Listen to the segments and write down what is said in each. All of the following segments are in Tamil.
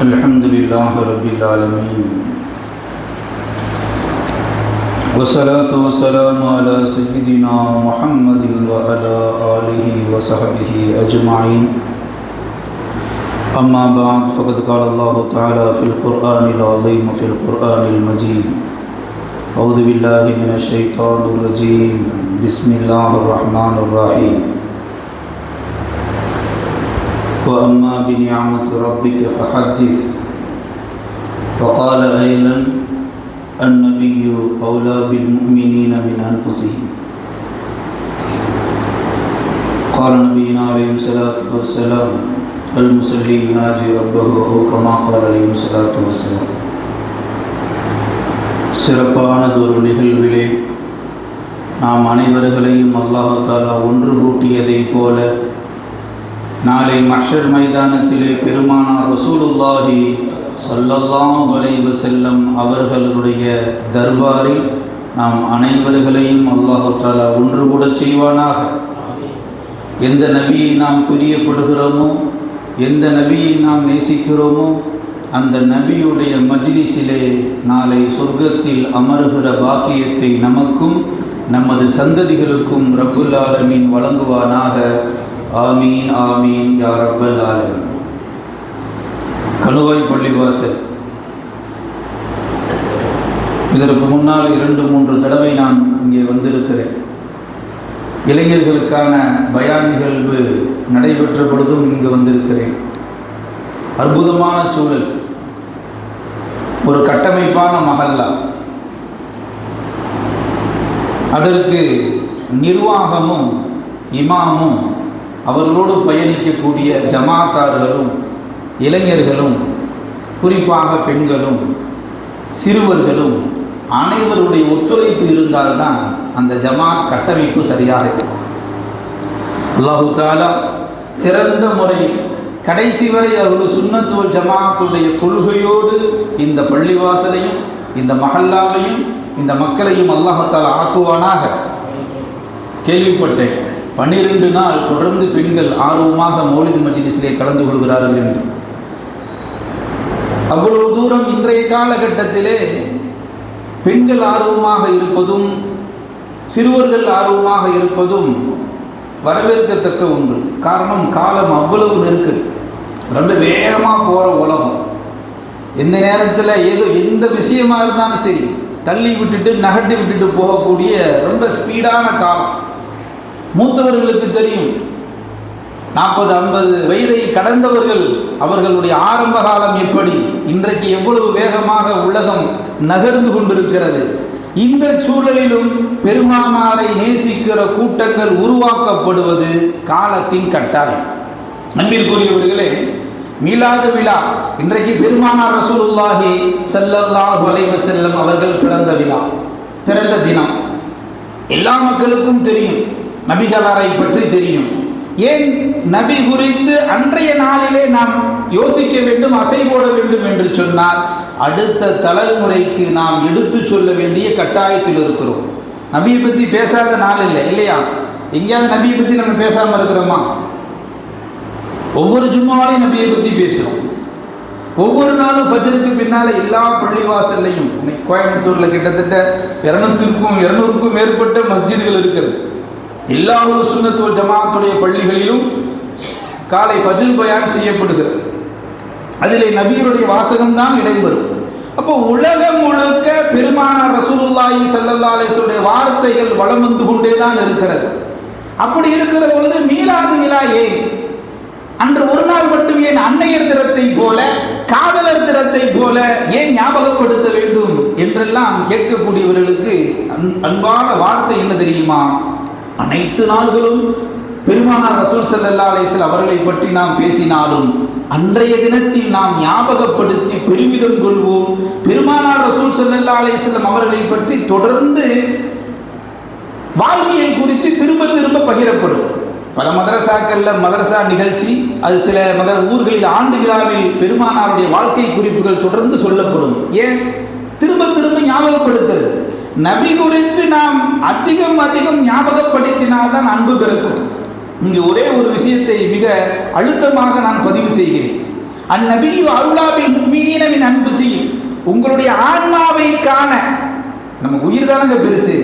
الحمد لله رب العالمين والصلاة والسلام على سيدنا محمد وعلى آله وصحبه أجمعين أما بعد فقد قال الله تعالى في القرآن العظيم وفي القرآن المجيد أعوذ بالله من الشيطان الرجيم بسم الله الرحمن الرحيم وأما بنعمة ربك فحدث وقال أيضا النبي أولى بالمؤمنين من أنفسهم قال نبينا عليه الصلاة والسلام المصلي يناجي ربه أو كما قال عليه الصلاة والسلام. சிறப்பானதொரு நிகழ்விலே நாம் அனைவர்களையும் அல்லாஹ் தஆலா ஒன்று கூட்டியதைப் போல நாளை மஹ்ஷர் மைதானத்திலே பெருமானார் ரசூலுல்லாஹி ஸல்லல்லாஹு அலைஹி வஸல்லம் அவர்களுடைய தர்பாரில் நாம் அனைவர்களையும் அல்லாஹ் தஆலா ஒன்று கூட செய்வானாக. எந்த நபியை நாம் பிரியப்படுகிறோமோ, எந்த நபியை நாம் நேசிக்கிறோமோ, அந்த நபியுடைய மஜ்லிஸிலே நாளை சொர்க்கத்தில் அமருகிற பாக்கியத்தை நமக்கும் நமது சந்ததிகளுக்கும் ரப்புல் ஆலமீன் வழங்குவானாக. ஆமீன் ஆமீன் யா ரப்பல் ஆலமீன். கணுவாய் பள்ளிவாசல் இதற்கு முன்னால் 2-3 தடவை நான் இங்கே வந்திருக்கிறேன். இளைஞர்களுக்கான பயான் நிகழ்வு நடைபெற்ற பொழுதும் இங்கு வந்திருக்கிறேன். அற்புதமான சூழல், ஒரு கட்டமைப்பான மஹல்லா, அதற்கு நிர்வாகமும் இமாமும் அவர்களோடு பயணிக்கக்கூடிய ஜமாத்தார்களும் இளைஞர்களும் குறிப்பாக பெண்களும் சிறுவர்களும் அனைவருடைய ஒத்துழைப்பு இருந்தால்தான் அந்த ஜமாத் கட்டமைப்பு சரியாக இருக்கும். அல்லாஹு தஆலா சிறந்த முறையில் கடைசி வரை அவர்கள் சுன்னத் வல் ஜமாத்துடைய கொள்கையோடு இந்த பள்ளிவாசலையும் இந்த மஹல்லாவையும் இந்த மக்களையும் அல்லாஹ் தஆலா ஆக்குவானாக. கேள்விப்பட்டேன் 12 நாள் தொடர்ந்து பெண்கள் ஆர்வமாக மௌலித் மஜ்லிஸிலே கலந்து கொள்கிறார்கள் என்று. அவ்வளவு தூரம் இன்றைய காலகட்டத்திலே பெண்கள் ஆர்வமாக இருப்பதும் சிறுவர்கள் ஆர்வமாக இருப்பதும் வரவேற்கத்தக்க ஒன்று. காரணம், காலம் அவ்வளவு நெருக்கடி, ரொம்ப வேகமாக போகிற உலகம். எந்த நேரத்தில் ஏதோ எந்த விஷயமாக இருந்தாலும் சரி தள்ளி விட்டுட்டு நகட்டி விட்டுட்டு போகக்கூடிய ரொம்ப ஸ்பீடான காலம். மூத்தவர்களுக்கு தெரியும், 40-50 வயதை கடந்தவர்கள் அவர்களுடைய ஆரம்ப காலம் எப்படி, இன்றைக்கு எவ்வளவு வேகமாக உலகம் நகர்ந்து கொண்டிருக்கிறது. இந்த சூழலிலும் பெருமானாரை நேசிக்கிற கூட்டங்கள் உருவாக்கப்படுவது காலத்தின் கட்டாயம். அன்பிற்குரியவர்களே, மீலாது விழா இன்றைக்கு பெருமானார் ரசூலுல்லாஹி ஸல்லல்லாஹு அலைஹி வஸல்லம் அவர்கள் பிறந்த விழா, பிறந்த தினம். எல்லா மக்களுக்கும் தெரியும், நபிகளாரை பற்றி தெரியும். ஏன் நபி குறித்து அன்றைய நாளிலே நாம் யோசிக்க வேண்டும், அசை போட வேண்டும் என்று சொன்னால் அடுத்த தலைமுறைக்கு நாம் எடுத்து சொல்ல வேண்டிய கட்டாயத்தில் இருக்கிறோம். நபியை பற்றி பேசாத நாள் இல்லை, இல்லையா? எங்கேயாவது நபியை பற்றி நம்ம பேசாமல் இருக்கிறோமா? ஒவ்வொரு ஜும்மாலையும் நபியை பற்றி பேசுகிறோம். ஒவ்வொரு நாளும் ஃபஜ்ருக்கு பின்னால் எல்லா பள்ளிவாசல்லையும், இன்னைக்கு கோயம்புத்தூரில் கிட்டத்தட்ட 200க்கும் மேற்பட்ட மஸ்ஜிதுகள் இருக்கிறது. எல்லா ஒரு சுன்னத் வல் ஜமாத்துடைய பள்ளிகளிலும் காலை ஃபஜ்ர் பயான் செய்யப்படுகிறது. அதிலே நபியுடைய வாசகம்தான் இடம்பெறும். அப்போ உலகம் முழுக்க பெருமானார் ரசூலுல்லாஹி ஸல்லல்லாஹு அலைஹி வஸல்லம் வார்த்தைகள் வலம் வந்து கொண்டே தான் இருக்கிறது. அப்படி இருக்கிற பொழுது மீலாது விழா ஏன் அன்று ஒரு நாள் மட்டும், ஏன் அன்னையர் தினத்தை போல காதலர் தினத்தை போல ஏன் ஞாபகப்படுத்த வேண்டும் என்றெல்லாம் கேட்கக்கூடியவர்களுக்கு அன்பான வார்த்தை என்ன தெரியுமா? அனைத்து நாள்களும் பெருமானார் ரசூல் ஸல்லல்லாஹு அலைஹி வஸல்லம் அவர்களை பற்றி நாம் பேசினாலும் அன்றைய தினத்தில் நாம் ஞாபகப்படுத்தி பெருமிதம் கொள்வோம். பெருமானார் ரசூல் ஸல்லல்லாஹு அலைஹி வஸல்லம் அவர்களை பற்றி தொடர்ந்து வாழ்வியல் குறித்து திரும்ப திரும்ப பகிரப்படும். பல மதரசாக்களில் மதரசா நிகழ்ச்சி, அது சில ஊர்களில் ஆண்டு விழாவில் பெருமானாருடைய வாழ்க்கை குறிப்புகள் தொடர்ந்து சொல்லப்படும். ஏன் திரும்ப திரும்ப ஞாபகப்படுத்துறது? நபி குறித்து நாம் அதிகம் ஞாபகப்படுத்தினால்தான் அன்பு பிறக்கும். இங்கு ஒரே ஒரு விஷயத்தை மிக அழுத்தமாக நான் பதிவு செய்கிறேன். அந்நபியு அவுலா பில் முஃமினீன மின் அன்ஃபுஸிஹிம். உங்களுடைய ஆன்மாவை காண, நம்ம உயிர் தானங்க பெருசு,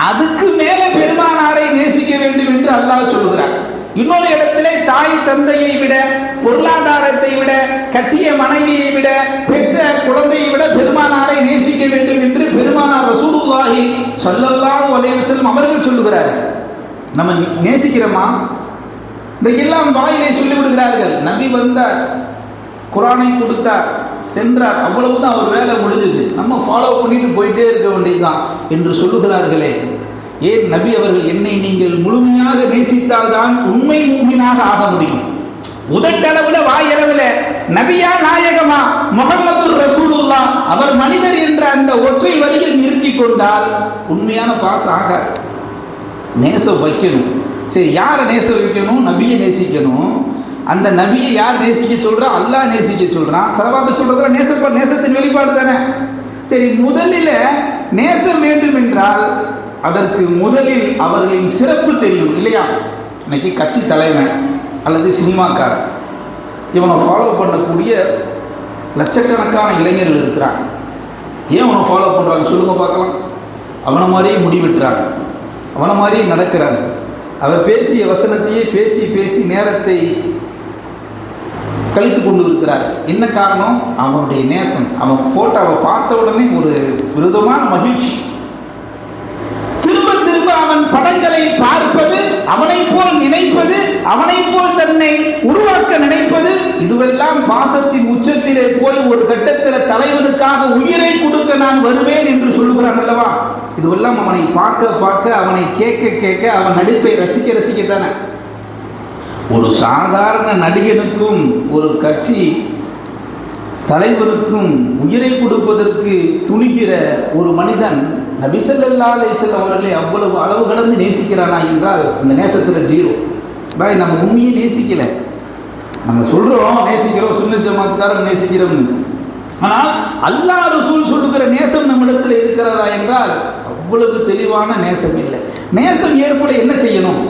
அதுக்கு மேல பெருமானாரை நேசிக்க வேண்டும் என்று அல்லாஹ் சொல்கிறார். இன்னொரு இடத்திலே தாய் தந்தையை விட, பொருளாதாரத்தை விட, கட்டிய மனைவியை விட, பெற்ற குழந்தையை விட பெருமானாரை நேசிக்க வேண்டும் என்று பெருமானார் ரசூலுல்லாஹி ஸல்லல்லாஹு அலைஹி வஸல்லம் அவர்கள் சொல்லுகிறார்கள். நம்ம நேசிக்கிறோமா? இன்றைக்கெல்லாம் வாயிலை சொல்லிவிடுகிறார்கள், நபி வந்தார், குரானை கொடுத்தார், சென்றார், அவ்வளவுதான் அவர் வேலை முடிஞ்சது, நம்ம ஃபாலோ பண்ணிட்டு போயிட்டே இருக்க வேண்டியதுதான் என்று சொல்லுகிறார்களே. ஏன் நபி அவர்கள், என்னை நீங்கள் முழுமையாக நேசித்தால்தான் உண்மை முஃமினாக ஆக முடியும். உதட்டளவில் வாயளவில் நபியா நாயகமா முஹம்மது ரசூலுல்லாஹ் அவர் மனிதர் என்ற அந்த ஒற்றை வரியில் நிறுத்தி கொண்டால் உண்மையான பாசம் ஆகாது. நேசம் வைக்கணும். சரி, யாரை நேசம் வைக்கணும்? நபியை நேசிக்கணும். அந்த நபியை யார் நேசிக்க சொல்றா? அல்லாஹ் நேசிக்க சொல்றான். சலவாத்தை சொல்றதுல நேசத்தின் வெளிப்பாடு தானே. சரி, முதலில் நேசம் வேண்டும் என்றால் அதற்கு முதலில் அவர்களின் சிறப்பு தெரியும் இல்லையா? இன்னைக்கு கட்சி தலைவன் அல்லது சினிமாக்காரன், இவனை ஃபாலோ பண்ணக்கூடிய லட்சக்கணக்கான இளைஞர்கள் இருக்கிறாங்க. ஏன் அவனை ஃபாலோ பண்ணுறாங்க சொல்லுங்க பார்க்கலாம். அவனை மாதிரியே முடிவெட்டுறாங்க, அவனை மாதிரியே நடக்கிறாங்க. அவன் பேசிய வசனத்தையே பேசி பேசி நேரத்தை கழித்து கொண்டு இருக்கிறார்கள். என்ன காரணம்? அவனுடைய நேசம். அவன் போட்டோவை பார்த்த உடனே ஒரு விருதமான மகிழ்ச்சி. திரும்ப திரும்ப அவன் படங்களை பார்ப்பது, அவனை போல் நினைப்பது, அவனை போல் தன்னை உருவாக்க நினைப்பது, இதுவெல்லாம் பாசத்தின் உச்சத்திலே போய் ஒரு கட்டத்தில் தலைவனுக்காக உயிரை கொடுக்க நான் வருவேன் என்று சொல்லுகிறான் அல்லவா? இதுவெல்லாம் அவனை பார்க்க பார்க்க, அவனை கேட்க கேட்க, அவன் நடிப்பை ரசிக்க ரசிக்கத்தானே. ஒரு சாதாரண நடிகனுக்கும் ஒரு கட்சி தலைவனுக்கும் உயிரை கொடுப்பதற்கு துணிகிற ஒரு மனிதன் நபி ஸல்லல்லாஹு அலைஹி வஸல்லம் அவர்களை அவ்வளவு அளவு கடந்து நேசிக்கிறானா என்றால் அந்த நேசத்தில் ஜீரோ. பாய், நம்ம உண்மையை நேசிக்கல. நம்ம சொல்றோம் நேசிக்கிறோம், சுன்னத் ஜமாத்துக்காரன் நேசிக்கிறோம்னு. ஆனால் அல்லாஹ் ரசூல் சொல்லுகிற நேசம் நம்மிடத்தில் இருக்கிறதா என்றால் அவ்வளவு தெளிவான நேசம் இல்லை. நேசம் ஏற்பட என்ன செய்யணும்?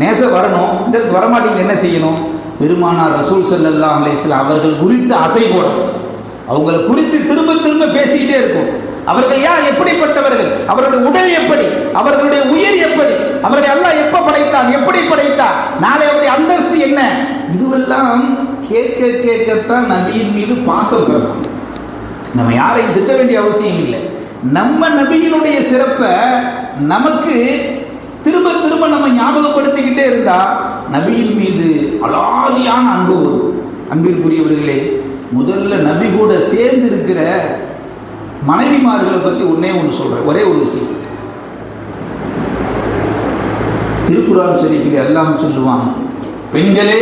நேசம் வரணும். இதற்கு வரமாட்டீங்க, என்ன செய்யணும்? பெருமானார் ரசூல் ஸல்லல்லாஹு அலைஹி வஸல்லம் அவர்கள் குறித்து அசை போடணும். அவங்களை குறித்து திரும்ப திரும்ப பேசிக்கிட்டே இருக்கும். அவர்கள் யார், எப்படிப்பட்டவர்கள், அவருடைய உடல் எப்படி, அவர்களுடைய உயிர் எப்படி, அவருடைய அல்லாஹ் எப்ப படைத்தான், எப்படி படைத்தான், நாளை அவருடைய அந்தஸ்து என்ன, இதுவெல்லாம் கேட்க கேட்கத்தான் நபியின் மீது பாசம் பிறக்கும். நம்ம யாரையும் திட்ட வேண்டிய அவசியம் இல்லை. நம்ம நபியினுடைய சிறப்பை நமக்கு திரும்ப திரும்ப நம்ம ஞாபகப்படுத்திக்கிட்டே இருந்தா நபியின் மீது அலாதியான அன்பு வரும். அன்பிற்குரியவர்களே, முதல்ல நபி கூட சேர்ந்து இருக்கிற மனைவிமார்களை பற்றி ஒன்று சொல்கிறேன். ஒரே ஒரு விஷயம். திருக்குர்ஆன் ஷரீஃபில் அல்லாஹ் சொல்லுவான், பெண்களே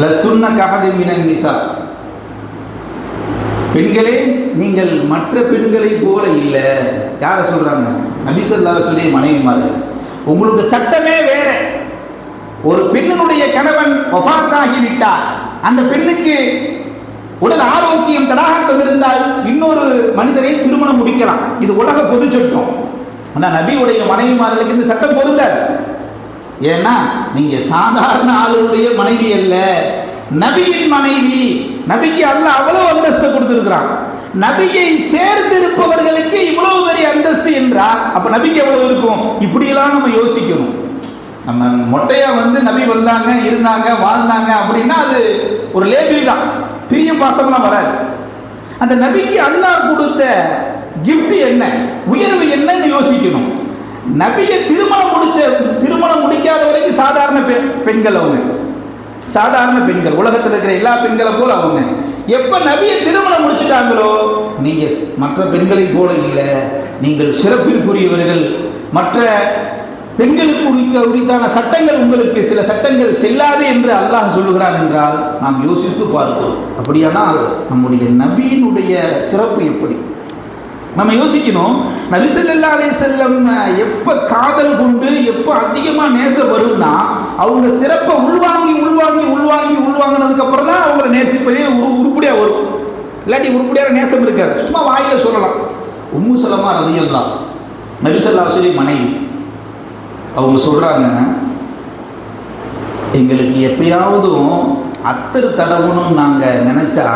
லஸ்துன்ன கஹதின் மினன் நிசா, பெண்களே நீங்கள் மற்ற பெண்களை போல இல்லை. யாரை சொல்றாங்க? நபி ஸல்லல்லாஹு அலைஹி வஸல்லம் மனைவிமார்கள். உங்களுக்கு சட்டமே வேற. ஒரு பெண்ணினுடைய கணவன் வஃபாத்தாகி விட்டார், அந்த பெண்ணுக்கு உடல் ஆரோக்கியம் தடாகட்டம் இருந்தால் இன்னொரு மனிதரை திருமணம் முடிக்கலாம். இது உலக பொது சட்டம். ஆனால் நபியுடைய மனைவிமார்களுக்கு இந்த சட்டம் பொருந்தாது. ஏன்னா நீங்க சாதாரண ஆளுடைய மனைவி அல்ல, நபியின் மனைவி. நபிக்கு அல்லாஹ் அவ்வளவு அந்தஸ்து கொடுத்திருக்கிறான். நபியை சேர்ந்திருப்பவர்களுக்கு இவ்வளவு பெரிய அந்தஸ்து என்றால் அப்ப நபிக்கு எவ்வளவு இருக்கும்? இப்படியெல்லாம் நம்ம யோசிக்கணும். நம்ம மொட்டையா நபி வந்தாங்க, இருந்தாங்க, வாழ்ந்தாங்க அப்படின்னா அது ஒரு லேபிள் தான், பிரிய பாசம்லாம் வராது. அந்த நபிக்கு அல்லாஹ் கொடுத்த கிஃப்ட் என்ன, உயர்வு என்னன்னு யோசிக்கணும். நபியை திருமணம் முடிக்காத வரைக்கும் சாதாரண பெண்கள், அவங்க சாதாரண பெண்கள், உலகத்தில் இருக்கிற எல்லா பெண்களை போல அவங்க. எப்ப நபியை திருமணம் முடிச்சுட்டாங்களோ, நீங்க மற்ற பெண்களை போல இல்லை, நீங்கள் சிறப்பிற்குரியவர்கள். மற்ற பெண்களுக்கு உரித்தான சட்டங்கள் உங்களுக்கு சில சட்டங்கள் செல்லாது என்று அல்லாஹ் சொல்லுகிறான் என்றால் நாம் யோசித்து பார்க்கிறோம். அப்படியானால் நம்முடைய நபியினுடைய சிறப்பு எப்படி நம்ம யோசிக்கணும். நபி ஸல்லல்லாஹு அலைஹி வஸல்லம் எப்போ காதல் கொண்டு எப்போ அதிகமாக நேசம் வரும்னா அவங்க சிறப்பை உள்வாங்கினதுக்கு அப்புறம் தான் அவங்கள நேசிப்பதே உருப்படியாக வரும். இல்லாட்டி உருப்படியாக நேசம் இருக்காது, சும்மா வாயில சொல்லலாம். உம்மு சலமா ரலியல்லாஹு நபி ஸல்லல்லாஹு அலைஹி வஸல்லம் மனைவி. அவங்க சொல்கிறாங்க, எங்களுக்கு எப்பயாவதும் அத்தர் தடவணும்னு நாங்கள் நினச்சா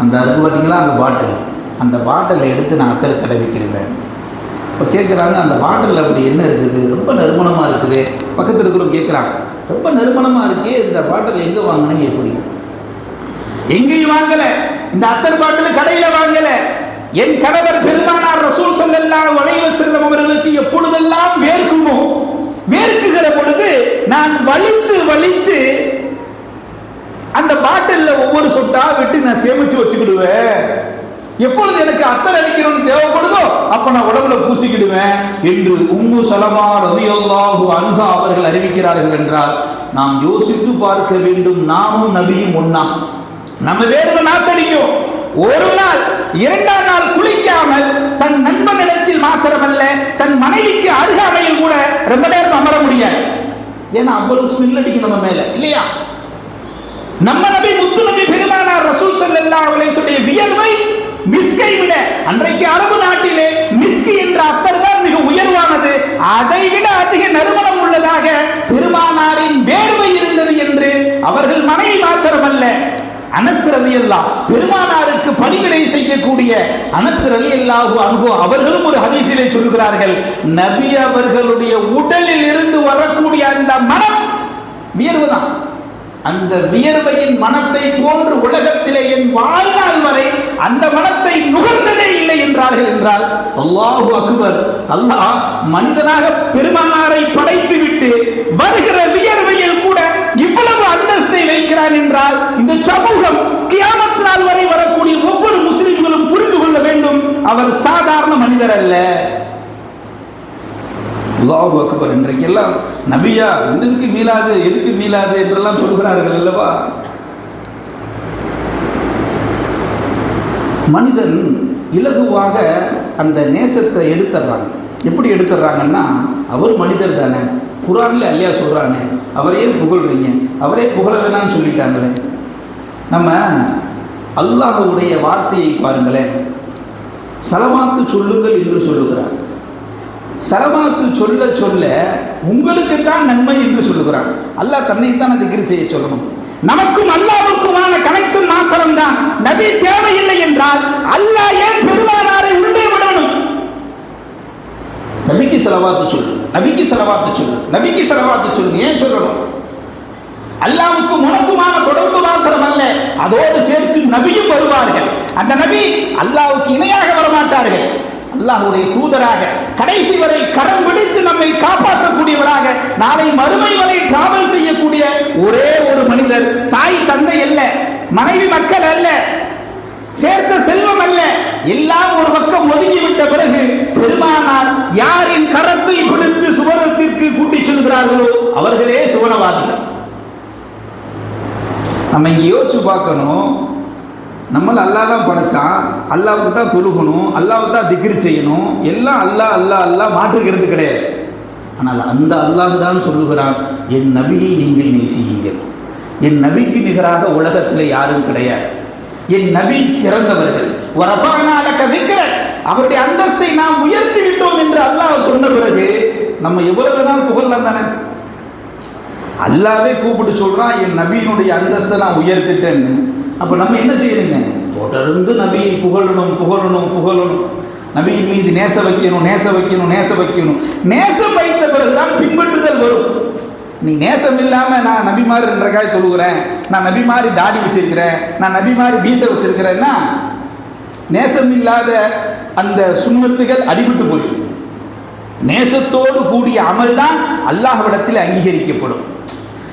அந்த அருக்கு பார்த்திங்களா அந்த பாட்டில், அந்த பாட்டிலை எடுத்து நான் அத்தர் தடவிக்கிறேன். இப்போ கேட்குறாங்க, அந்த பாட்டில் அப்படி என்ன இருக்குது, ரொம்ப நறுமணமாக இருக்குது. பக்கத்தில் இருக்கிறவங்க கேட்குறாங்க, ரொம்ப நறுமணமாக இருக்கே, இந்த பாட்டில் எங்கே வாங்கினீங்க? எப்படி? எங்கேயும் வாங்கலை, இந்த அத்தர் பாட்டில் கடையில் வாங்கலை. என் கணவர் பெருமானார் ரசூல் ஸல்லல்லாஹு அலைஹி வஸல்லம் அவர்களுக்கு எப்பொழுதெல்லாம் வேர்க்குமோ, வேர்க்குகிற பொழுது நான் வலித்து வலித்து அந்த பாட்டில்ல ஒவ்வொரு சொட்டா விட்டு நான் சேமிச்சு வச்சுக்கிடுவேன். எப்பொழுது எனக்கு அத்தர் அடிக்கணும்னு தேவைப்படுதோ அப்ப நான் உடம்புல பூசிக்கிடுவேன் என்று உம்மு சலமா ரலியல்லாஹு அன்ஹா அவர்கள் அறிவிக்கிறார்கள் என்றால் நாம் யோசித்து பார்க்க வேண்டும். நாமும் நபியும் ஒண்ணா? நம்ம வேறு நாத்தடிக்கும். ஒரு நாள் இரண்டாம் நாள் குளிக்காமல் தன் நண்பனிடத்தில் மாத்திரமல்ல தன் மனைவிக்கு அருகாமையில் கூட ரொம்ப நேரம் அமர முடியாது. ஏன்னா அவ்வளவு ஸ்மெல் அடிக்கும் நம்ம மேல, இல்லையா? நம்ம நபி முத்து நபி பெருமானார் ரசூல் ஸல்லல்லாஹு அலைஹி வஸல்லம் வியர்வை மிஸ்கை விட, அன்றைக்கு அரபு நாட்டிலே மிஸ்கி என்ற அத்தர் தான் மிக உயர்வானது, அதை விட அதிக நறுமணம் உள்ளதாக பெருமானாரின் வேர்வை இருந்தது என்று அவர்கள் மனைவி மாத்திரமல்ல அனஸ் ரலியல்லாஹு பெருமானாருக்கு பணிவிடை செய்யக்கூடிய அனஸ் ரலியல்லாஹு அன்ஹு அவர்களும் ஒரு ஹதீஸிலே சொல்லுகிறார்கள், நபி அவர்களுடைய உடலில் இருந்து வரக்கூடிய அந்த மனம் வியர்வுதான். அந்த வியர்வையின் மனத்தை போன்று உலகத்திலே என் வாழ்நாள் வரை அந்த மனத்தை நுகர்ந்ததே இல்லை என்றார்கள். என்றால் அல்லாஹு அக்பர், அல்லாஹ் மனிதனாக பெருமானாரை படைத்து விட்டு வருகிற வியர்வையில் கூட இவ்வளவு அந்தஸ்தை வைக்கிறான் என்றால் இந்த சமூகம் கியாமத் நாள் வரை வரக்கூடிய ஒவ்வொரு முஸ்லிம்களும் புரிந்து கொள்ள வேண்டும், அவர் சாதாரண மனிதர் அல்ல. அல்லாஹு அக்பர். இன்றைக்கெல்லாம் நபியா எதுக்கு மீளாது, எதுக்கு மீளாது என்றெல்லாம் சொல்கிறார்கள் அல்லவா? மனிதன் இலகுவாக அந்த நேசத்தை எடுத்துறாங்க. எப்படி எடுத்துறாங்கன்னா, அவர் மனிதர் தானே, குர்ஆன்ல அல்லாஹ் சொல்றானே, அவரையே புகழ்றீங்க, அவரே புகழ வேணான்னு சொல்லிட்டாங்களே. நம்ம அல்லாஹ்வுடைய வார்த்தையை பாருங்களேன், சலவாத்து சொல்லுங்கள் என்று சொல்லுகிறார். சலவாத்து சொல்ல சொல்ல உங்களுக்கு தான் நன்மை என்று சொல்லுகிறான். அல்லாஹ் தன்னைத்தான் திக்ர் செய்ய சொல்லணும். நமக்கும் அல்லாஹ்வுக்குமான கனெக்ஷன் மாத்திரம் தான். நபி தேவையில்லை என்றால் அல்லாஹ் ஏன் பெருமானாரை உள்ளே விடணும்? நபிக்கு சலவாத்து சொல்லு, நபிக்கு சலவாத்து சொல்லு, நபிக்கு சலவாத்து சொல்லு ஏன் சொல்லணும்? அல்லாஹ்வுக்கு உனக்குமான தொடர்பு மாத்திரம் அல்ல, அதோடு சேர்த்து நபியும் வருவார்கள். அந்த நபி அல்லாஹ்வுக்கு இணையாக வரமாட்டார்கள். அல்லாஹ்வுடைய தூதராக கடைசி வரை கரம் பிடித்து நம்மை காப்பாற்றக்கூடியவராக, நாளை மறுமை வரை டிராவல் செய்யக்கூடிய ஒரே ஒரு மனிதர். தாய் தந்தை அல்ல, மனைவி மக்கள் அல்ல, சேர்த்த செல்வம் அல்ல, எல்லாம் ஒரு பக்கம் ஒதுங்கிவிட்ட பிறகு பெருமானார் யாரின் கரத்தை பிடித்து சுவனத்திற்கு கூட்டிச் செல்கிறார்களோ அவர்களே சுவனவாதிகள். நம்ம இங்க யோசிச்சு பார்க்கணும். நம்மள அல்லாஹ் தான் படைச்சான், அல்லாஹ்வுக்கு தான் தொழுகணும், அல்லாஹ்வுக்கு தான் திக்ர் செய்யணும், எல்லாம் அல்லாஹ் அல்லாஹ் அல்லாஹ் மாற்றுகிறது கிடையாது. ஆனால் அந்த அல்லாஹ் தான் சொல்லுகிறான், என் நபியை நீங்கள் நேசியுங்கள், என் நபிக்கு நிகராக உலகத்தில் யாரும் கிடையாது, என் நபி சிறந்தவர்கள், அவருடைய அந்தஸ்தை நாம் உயர்த்தி விட்டோம் என்று அல்லாஹ் சொன்ன பிறகு நம்ம எவ்வளவு தான் புகழலாம் தானே? அல்லாவே கூப்பிட்டு சொல்றான், என் நபியினுடைய அந்தஸ்தை நான் உயர்த்திட்டேன்னு. அப்போ நம்ம என்ன செய்யணுங்க? தொடர்ந்து நபியை புகழணும் புகழணும் புகழணும், நபியின் மீது நேச வைக்கணும் நேச வைக்கணும் நேச வைக்கணும். நேசம் வைத்த பிறகுதான் பின்பற்றுதல் வரும். நீ நேசம் இல்லாம நான் நபி மாதிரி 2 ரக்காத் தொழுகிறேன், நான் நபி மாதிரி தாடி வச்சிருக்கிறேன், நான் நபி மாதிரி பீச வச்சிருக்கிறேன்னா நேசம் இல்லாத அந்த சுன்னத்துகள் அடிபட்டு போயிடும். நேசத்தோடு கூடிய அமல் தான் அல்லாஹ்விடத்தில் அங்கீகரிக்கப்படும்.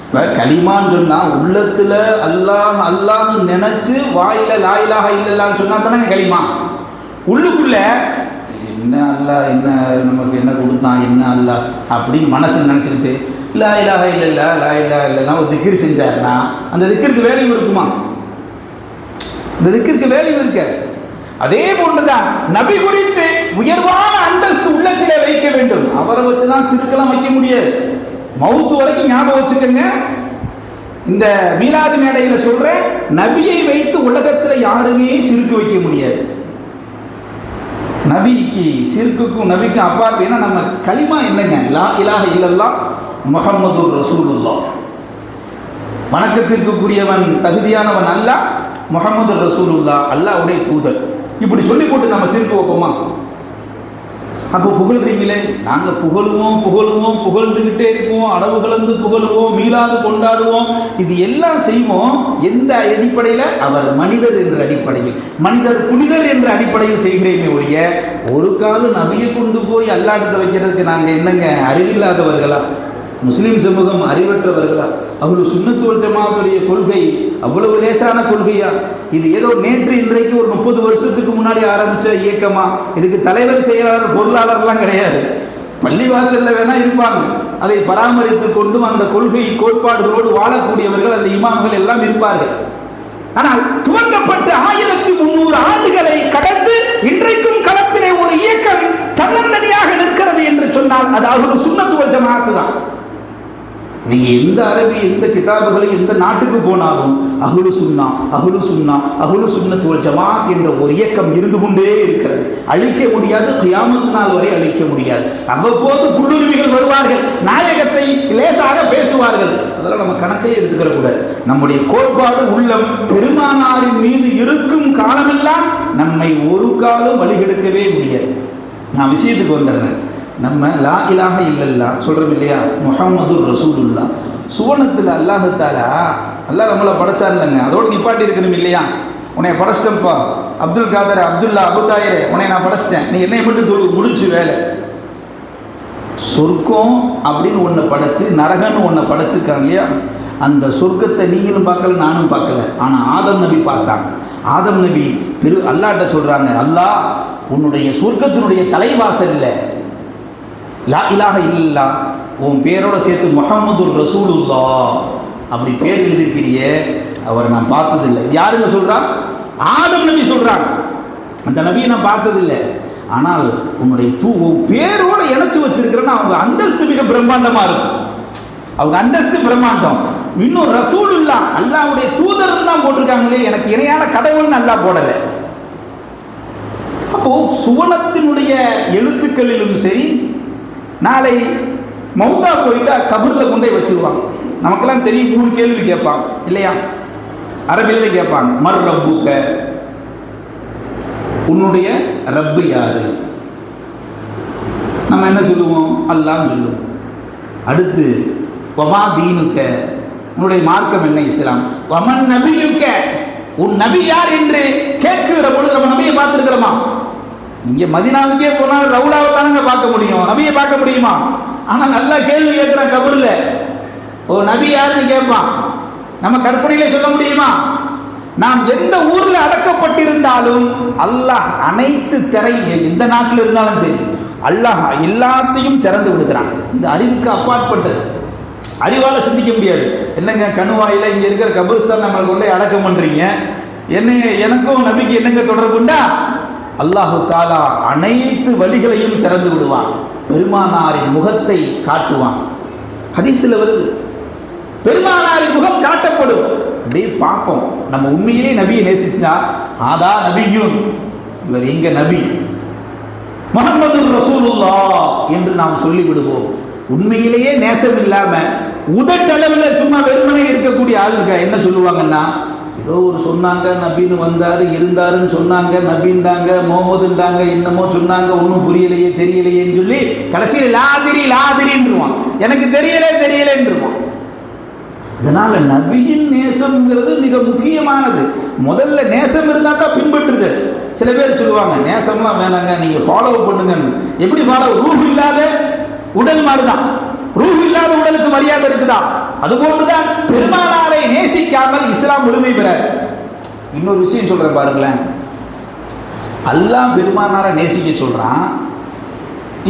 இப்போ கலிமான்னு சொன்னால் உள்ளத்தில் அல்லாஹ் அல்லாஹ் நினச்சி வாயில லா இலாஹா இல்லல்லாஹ்னு சொன்னால் தானே கலிமா. உள்ளுக்குள்ள என்ன அல்லாஹ் என்ன நமக்கு என்ன கொடுத்தான் என்ன அல்லாஹ் அப்படின்னு மனசில் நினச்சிக்கிட்டு லா இலாஹா இல்லல்லா லா இலாஹா இல்லல்லா ஒரு திக்ர் செஞ்சாருன்னா அந்த திக்ருக்கு வேல்யூ இருக்குமா? இந்த திக்ருக்கு வேல்யூ இருக்க. அதே போன்றுதான் நபி குறித்து உயர்வான அந்தஸ்து உள்ளத்திலே வைக்க வேண்டும். அவரை வச்சுதான் சிறுக்கெல்லாம் வைக்க முடியாது. மவுத்து வரைக்கும் ஞாபகம் வச்சுக்கோங்க. இந்த மீலாது மேடையில சொல்றேன், நபியை வைத்து உலகத்தில் யாருமே சிறுக்கு வைக்க முடியாது. நபிக்கு ஷிர்க்குக்கும் நபிக்கும் அப்பாற்படினா நம்ம களிமா என்னங்க? லா இலாஹ இல்லல்லாஹ் முஹம்மதுர் ரசூலுல்லாஹ். வணக்கத்திற்குரியவன் தகுதியானவன் அல்லாஹ், முஹம்மது ரசூலுல்லாஹ் அல்லாஹ்வுடைய தூதர். இப்படி சொல்லி போட்டு நம்ம ஷிர்க் வைப்போமா? அப்போ புகழ்றீங்களே, நாங்கள் புகழுவோம் புகழ்ந்துக்கிட்டே இருப்போம், அளவு கலந்து புகழுவோம், மீளாது கொண்டாடுவோம், இது எல்லாம் செய்வோம். எந்த அடிப்படையில்? அவர் மனிதர் என்ற அடிப்படையில், மனிதர் புனிதர் என்ற அடிப்படையில் செய்கிறேமே ஒழிய ஒரு காலம் நபியை கொண்டு போய் அல்லாட்டத்தை வைக்கிறதுக்கு நாங்கள் என்னங்க அறிவில்லாதவர்களா? முஸ்லீம் சமூகம் அறிவற்றவர்களா? அஹ்லு சுன்னத் வல் ஜமாஅத்துடைய கொள்கை அவ்வளவு லேசான கொள்கையா? இது ஏதோ நேற்று இன்றைக்கு ஒரு 30 வருஷத்துக்கு முன்னாடி ஆரம்பித்த இயக்கமா? இதுக்கு தலைவர், செயலாளர், பொருளாளர்லாம் கிடையாது. பள்ளிவாசலில் வேணா இருப்பாங்க, அதை பராமரித்து கொண்டும் அந்த கொள்கை கோட்பாடுகளோடு வாழக்கூடியவர்கள் அந்த இமாம்கள் எல்லாம் இருப்பார்கள். ஆனால் துவங்கப்பட்ட 1300 ஆண்டுகளை கடந்து இன்றைக்கும் களத்திலே ஒரு இயக்கம் தன்னந்தனியாக நிற்கிறது என்று சொன்னால் அது அஹ்லு சுன்னத் வல் ஜமாஅத் தான். நீங்க எந்த அரபி, எந்த கிதாபுகளை, எந்த நாட்டுக்கு போனாலும் அஹ்லு சுன்னத் வல் ஜமாஅத் என்ற ஒரு இயக்கம் இருந்து கொண்டே இருக்கிறது. அழிக்க முடியாது, கியாமத் நாள் வரை அழிக்க முடியாது. அவ்வப்போது புல்லுருவிகள் வருவார்கள், நாயகத்தை லேசாக பேசுவார்கள், அதெல்லாம் நம்ம கணக்கிலே எடுத்துக்கிற கூடாது. நம்முடைய கோட்பாடு உள்ளம் பெருமானாரின் மீது இருக்கும் காலமெல்லாம் நம்மை ஒரு காலம் வழிகெடுக்கவே முடியாது. நான் விஷயத்துக்கு வந்துடுறேன். நம்ம லா இலாஹ இல்லல்லாஹ் சொல்கிறோம் இல்லையா, முஹம்மதுர் ரசூலுல்லாஹ். சுவனத்தில் அல்லாஹ் தஆலா அல்லாஹ் நம்மளை படைச்சான் இல்லைங்க, அதோடு நிப்பாட்டி இருக்கணும் இல்லையா? உன்னை படைச்சிட்டேன்ப்பா அப்துல் காதர், அப்துல்லா, அபுதாயிரே, உன்னை நான் படைச்சிட்டேன், நீ என்னை மட்டும் தொழு, முடிச்சு வேலை. சொர்க்கம் அப்படின்னு ஒன்று படைச்சு, நரகன்னு ஒன்று படைச்சிருக்காங்க இல்லையா? அந்த சொர்க்கத்தை நீங்களும் பார்க்கல, நானும் பார்க்கல. ஆனால் ஆதம் நபி பார்த்தாங்க. ஆதம் நபி அல்லாஹ்ட்ட சொல்கிறாங்க, அல்லாஹ் உன்னுடைய சொர்க்கத்தினுடைய தலைவாசல்ல லா இலாஹ இல்லல்லாஹ் உன் பேரோட சேர்த்து முஹம்மதுர் ரசூலுல்லாஹ் அப்படி பேர் எழுதியிருக்கிறியே, அவரை நான் பார்த்ததில்லை. இது யாருங்க சொல்றா? ஆதம் நபி சொல்றாங்க, அந்த நபியை நான் பார்த்ததில்லை, ஆனால் உன்னுடைய பேரோட இணைச்சு வச்சிருக்கிறேன்னா அவங்க அந்தஸ்து மிக பிரம்மாண்டமா இருக்கும். அவங்க அந்தஸ்து பிரம்மாண்டம். இன்னும் ரசூலுல்லாஹ் அல்லாஹ்வுடைய தூதர் தான் போட்டிருக்காங்களே, எனக்கு இணையான கடவுள்னு அல்லாஹ் போடலை. அப்போ சுவனத்தினுடைய எழுத்துக்களிலும் சரி, நாளை மௌத்தா போயிட்டா கபூரில் கொண்டே வச்சிருவாங்க. நமக்கெல்லாம் தெரியும், 3 கேள்வி கேட்பாங்க இல்லையா? அரபியிலே கேட்பாங்க, மர் ரப்புக்க, உன்னுடைய ரப்பு யாரு? நம்ம என்ன சொல்லுவோம்? அல்லாஹ்னு சொல்லுவோம். அடுத்து வமா தீனுக்க, உன்னுடைய மார்க்கம் என்ன? இஸ்லாம். வமன் நபியுக்க, உன் நபி யார் என்று கேட்கிற பொழுது நம்ம நபியை பார்த்துருக்கிறோமா? இங்கே மதினாவுக்கே போனால் ரவுலாவை தானங்க பார்க்க முடியும், நபியை பார்க்க முடியுமா? ஆனால் நல்லா கேள்வி கேட்குறான் கபூர்ல, ஓ நபி யாருன்னு கேட்பான். நம்ம கற்பனையிலே சொல்ல முடியுமா? நாம் எந்த ஊர்ல அடக்கப்பட்டிருந்தாலும் அல்லாஹ் அனைத்து திரைகள், எந்த நாட்டில் இருந்தாலும் சரி, அல்லாஹ் எல்லாத்தையும் திறந்து விடுகிறான். இந்த அறிவுக்கு அப்பாற்பட்டது, அறிவால சிந்திக்க முடியாது. என்னங்க கணுவாயில இங்க இருக்கிற கபூர்ஸ்தான் நம்மளை கொண்டு அடக்கம் பண்றீங்க, எனக்கும் நபிக்கு என்னங்க தொடர்புண்டா? அல்லாஹு தாலா அனைத்து வழிகளையும் திறந்து விடுவான், பெருமானாரின் முகத்தை காட்டுவான். ஹதீஸில் வருது, பெருமானாரின் முகம் காட்டப்படும். அப்படியே பார்ப்போம். நம்ம உண்மையிலே நபியை நேசிச்சா, ஆதா நபியும், இவர் எங்க நபி முஹம்மது ரசூலுல்லாஹ் என்று நாம் சொல்லிவிடுவோம். உண்மையிலேயே நேசம் இல்லாம உதட்டளவில் சும்மா வெறுமனே இருக்கக்கூடிய ஆளுங்க என்ன சொல்லுவாங்கன்னா, ஏதோ ஒரு சொன்னாங்க, நபின்னு வந்தார், இருந்தாருன்னு சொன்னாங்க, நபின்டாங்க, முகமதுன்றாங்க, என்னமோ சொன்னாங்க, ஒன்றும் புரியலையே தெரியலையேன்னு சொல்லி கடைசியில் லாதிரின்றுவான், எனக்கு தெரியலேன்றுவான். அதனால நபியின் நேசம்ங்கிறது மிக முக்கியமானது. முதல்ல நேசம் இருந்தால் தான் பின்பற்றுது. சில பேர் சொல்லுவாங்க, நேசம்லாம் வேணாங்க, நீங்கள் ஃபாலோ பண்ணுங்கன்னு. எப்படி ஃபாலோ? ரூஹ் இல்லாத உடல் மாதிரிதான். ரூஹ் இல்லாத உடலுக்கு மரியாதை இருக்குதா? அதுபோன்றுதான் பெருமானாரை நேசிக்காமல் இஸ்லாம் முழுமை பெறாது. இன்னொரு விஷயம் சொல்றேன் பாருங்களேன், அல்லாஹ் பெருமானாரை நேசிக்க சொல்றான்.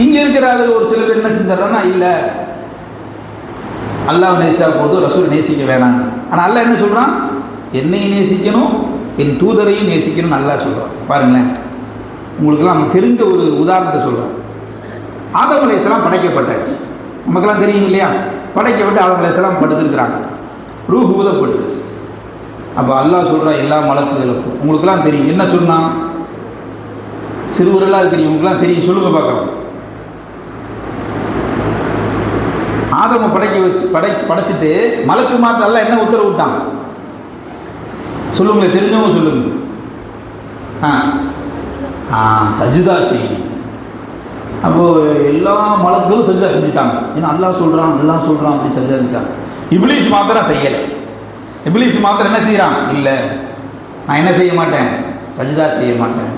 இங்க இருக்கிற ஒரு சில பேர் என்ன செஞ்சாங்கன்னா, இல்ல அல்லாஹ் நேசிச்சா போதும், ரசூல் நேசிக்க வேணாம். ஆனால் அல்லாஹ் என்ன சொல்றான்? என்னையும் நேசிக்கணும், என் தூதரையும் நேசிக்கணும் நல்லா சொல்றான். பாருங்களேன், உங்களுக்கெல்லாம் தெரிஞ்ச ஒரு உதாரணத்தை சொல்றேன். ஆதம் அலைஹிஸ்ஸலாம் படைக்கப்பட்டாச்சு, நமக்கெல்லாம் தெரியும் இல்லையா? படைக்கப்பட்டு ஆதம் அலைஹிஸ்ஸலாம் படுத்திருக்கிறாங்க, ரூஹ் ஊதப்பட்டுருச்சு. அப்போ அல்லாஹ் சொல்கிறான் எல்லா மலக்குகளுக்கும், உங்களுக்கெல்லாம் தெரியும் என்ன சொன்னான்? சிறுவர்களாக இருக்கிறவங்களுக்குலாம் தெரியும், சொல்லுங்க பார்க்கலாம். ஆதம படைச்சிட்டு மலக்கு மாட்டு எல்லாம் என்ன உத்தரவு விட்டான் சொல்லுங்க, தெரிஞ்சவங்க சொல்லுங்க. சஜிதா செய். அப்போ எல்லா மலக்களும் சஜிதா செஞ்சுட்டாங்க. ஏன்னா அல்லாஹ் சொல்றான் அப்படி சஜிதா செஞ்சுட்டாங்க. இப்லீஸ் மாத்திரம் செய்யலை. இப்லீஸ் மாத்திரம் என்ன செய்யறான்? இல்லை, நான் என்ன செய்ய மாட்டேன், சஜிதா செய்ய மாட்டேன்.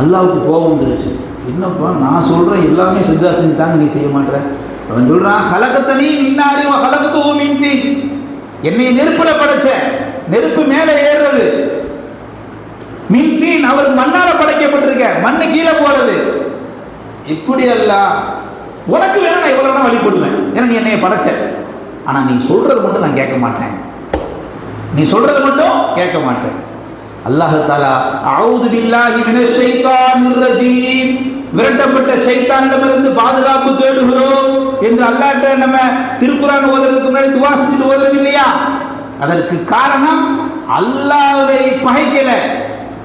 அல்லாவுக்கு கோபம் வந்துருச்சு. என்னப்பா நான் சொல்றேன் எல்லாமே சஜிதா செஞ்சுட்டாங்க, நீ செய்ய மாட்டேற. அவன் சொல்றான், ஹலகத்தனி மின்னாரி ஹலகத்து மின்தி, என்னை நெருப்புல படைச்ச, நெருப்பு மேலே ஏறுறது, மின்தீன் அவர் மண்ணால படைக்கப்பட்டிருக்க, மண்ணு கீழே போறது. இப்படி அல்ல, உனக்கு வேணும் நான் எவ்வளவு வேணா வழிபடுவேன், ஏன்னா நீ என்னைய படைச்ச. ஆனா நீ சொல்றது மட்டும் நான் கேட்க மாட்டேன், நீ சொல்றது மட்டும் கேட்க மாட்டேன். அல்லாஹ் தஆலா அஊது பில்லாஹி மினஷ் ஷைத்தானிர் ரஜீம், விரட்டப்பட்ட ஷைத்தானிடமிருந்து பாதுகாப்பு தேடுகிறோம் என்று அல்லாஹ்ட்ட நம்ம திருக்குர்ஆன் ஓதுறதுக்கு முன்னாடி துஆ செஞ்சுட்டு ஓதுறோம் இல்லையா? அதற்கு காரணம் அல்லாஹ்வை பகைக்கல.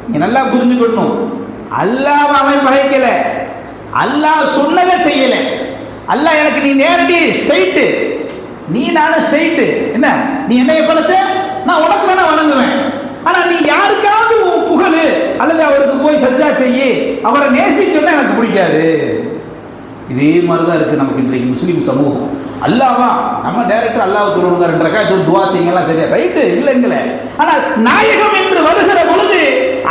நீ நல்லா புரிஞ்சுக்கணும், அல்லாஹ்வை அவன் பகைக்கல, அல்லாஹ் சொன்னதை செய்யல. அல்லாஹ் எனக்கு நீ நேரடி ஸ்ட்ரைட், நீ நானும் ஸ்ட்ரைட், என்ன நீ என்னைய படைச்ச, நான் உனக்கு வேணா வணங்குவேன். ஆனா நீ யாருக்காவது புகழு அல்லது அவருக்கு போய் சஜ்ஜா செய்யி, அவரை நேசிச்சோன்னா எனக்கு பிடிக்காது. இதே மாதிரிதான் இருக்கு நமக்கு இன்றைக்கு முஸ்லீம் சமூகம். அல்லாவா நம்ம டைரக்டர் அல்லாஹ் தொழுங்க, 2 ரக்காத் துஆ செய்யலாம், சரியா ரைட்டு இல்லைங்களே. ஆனால் நாயகம் என்று வருகிற பொழுது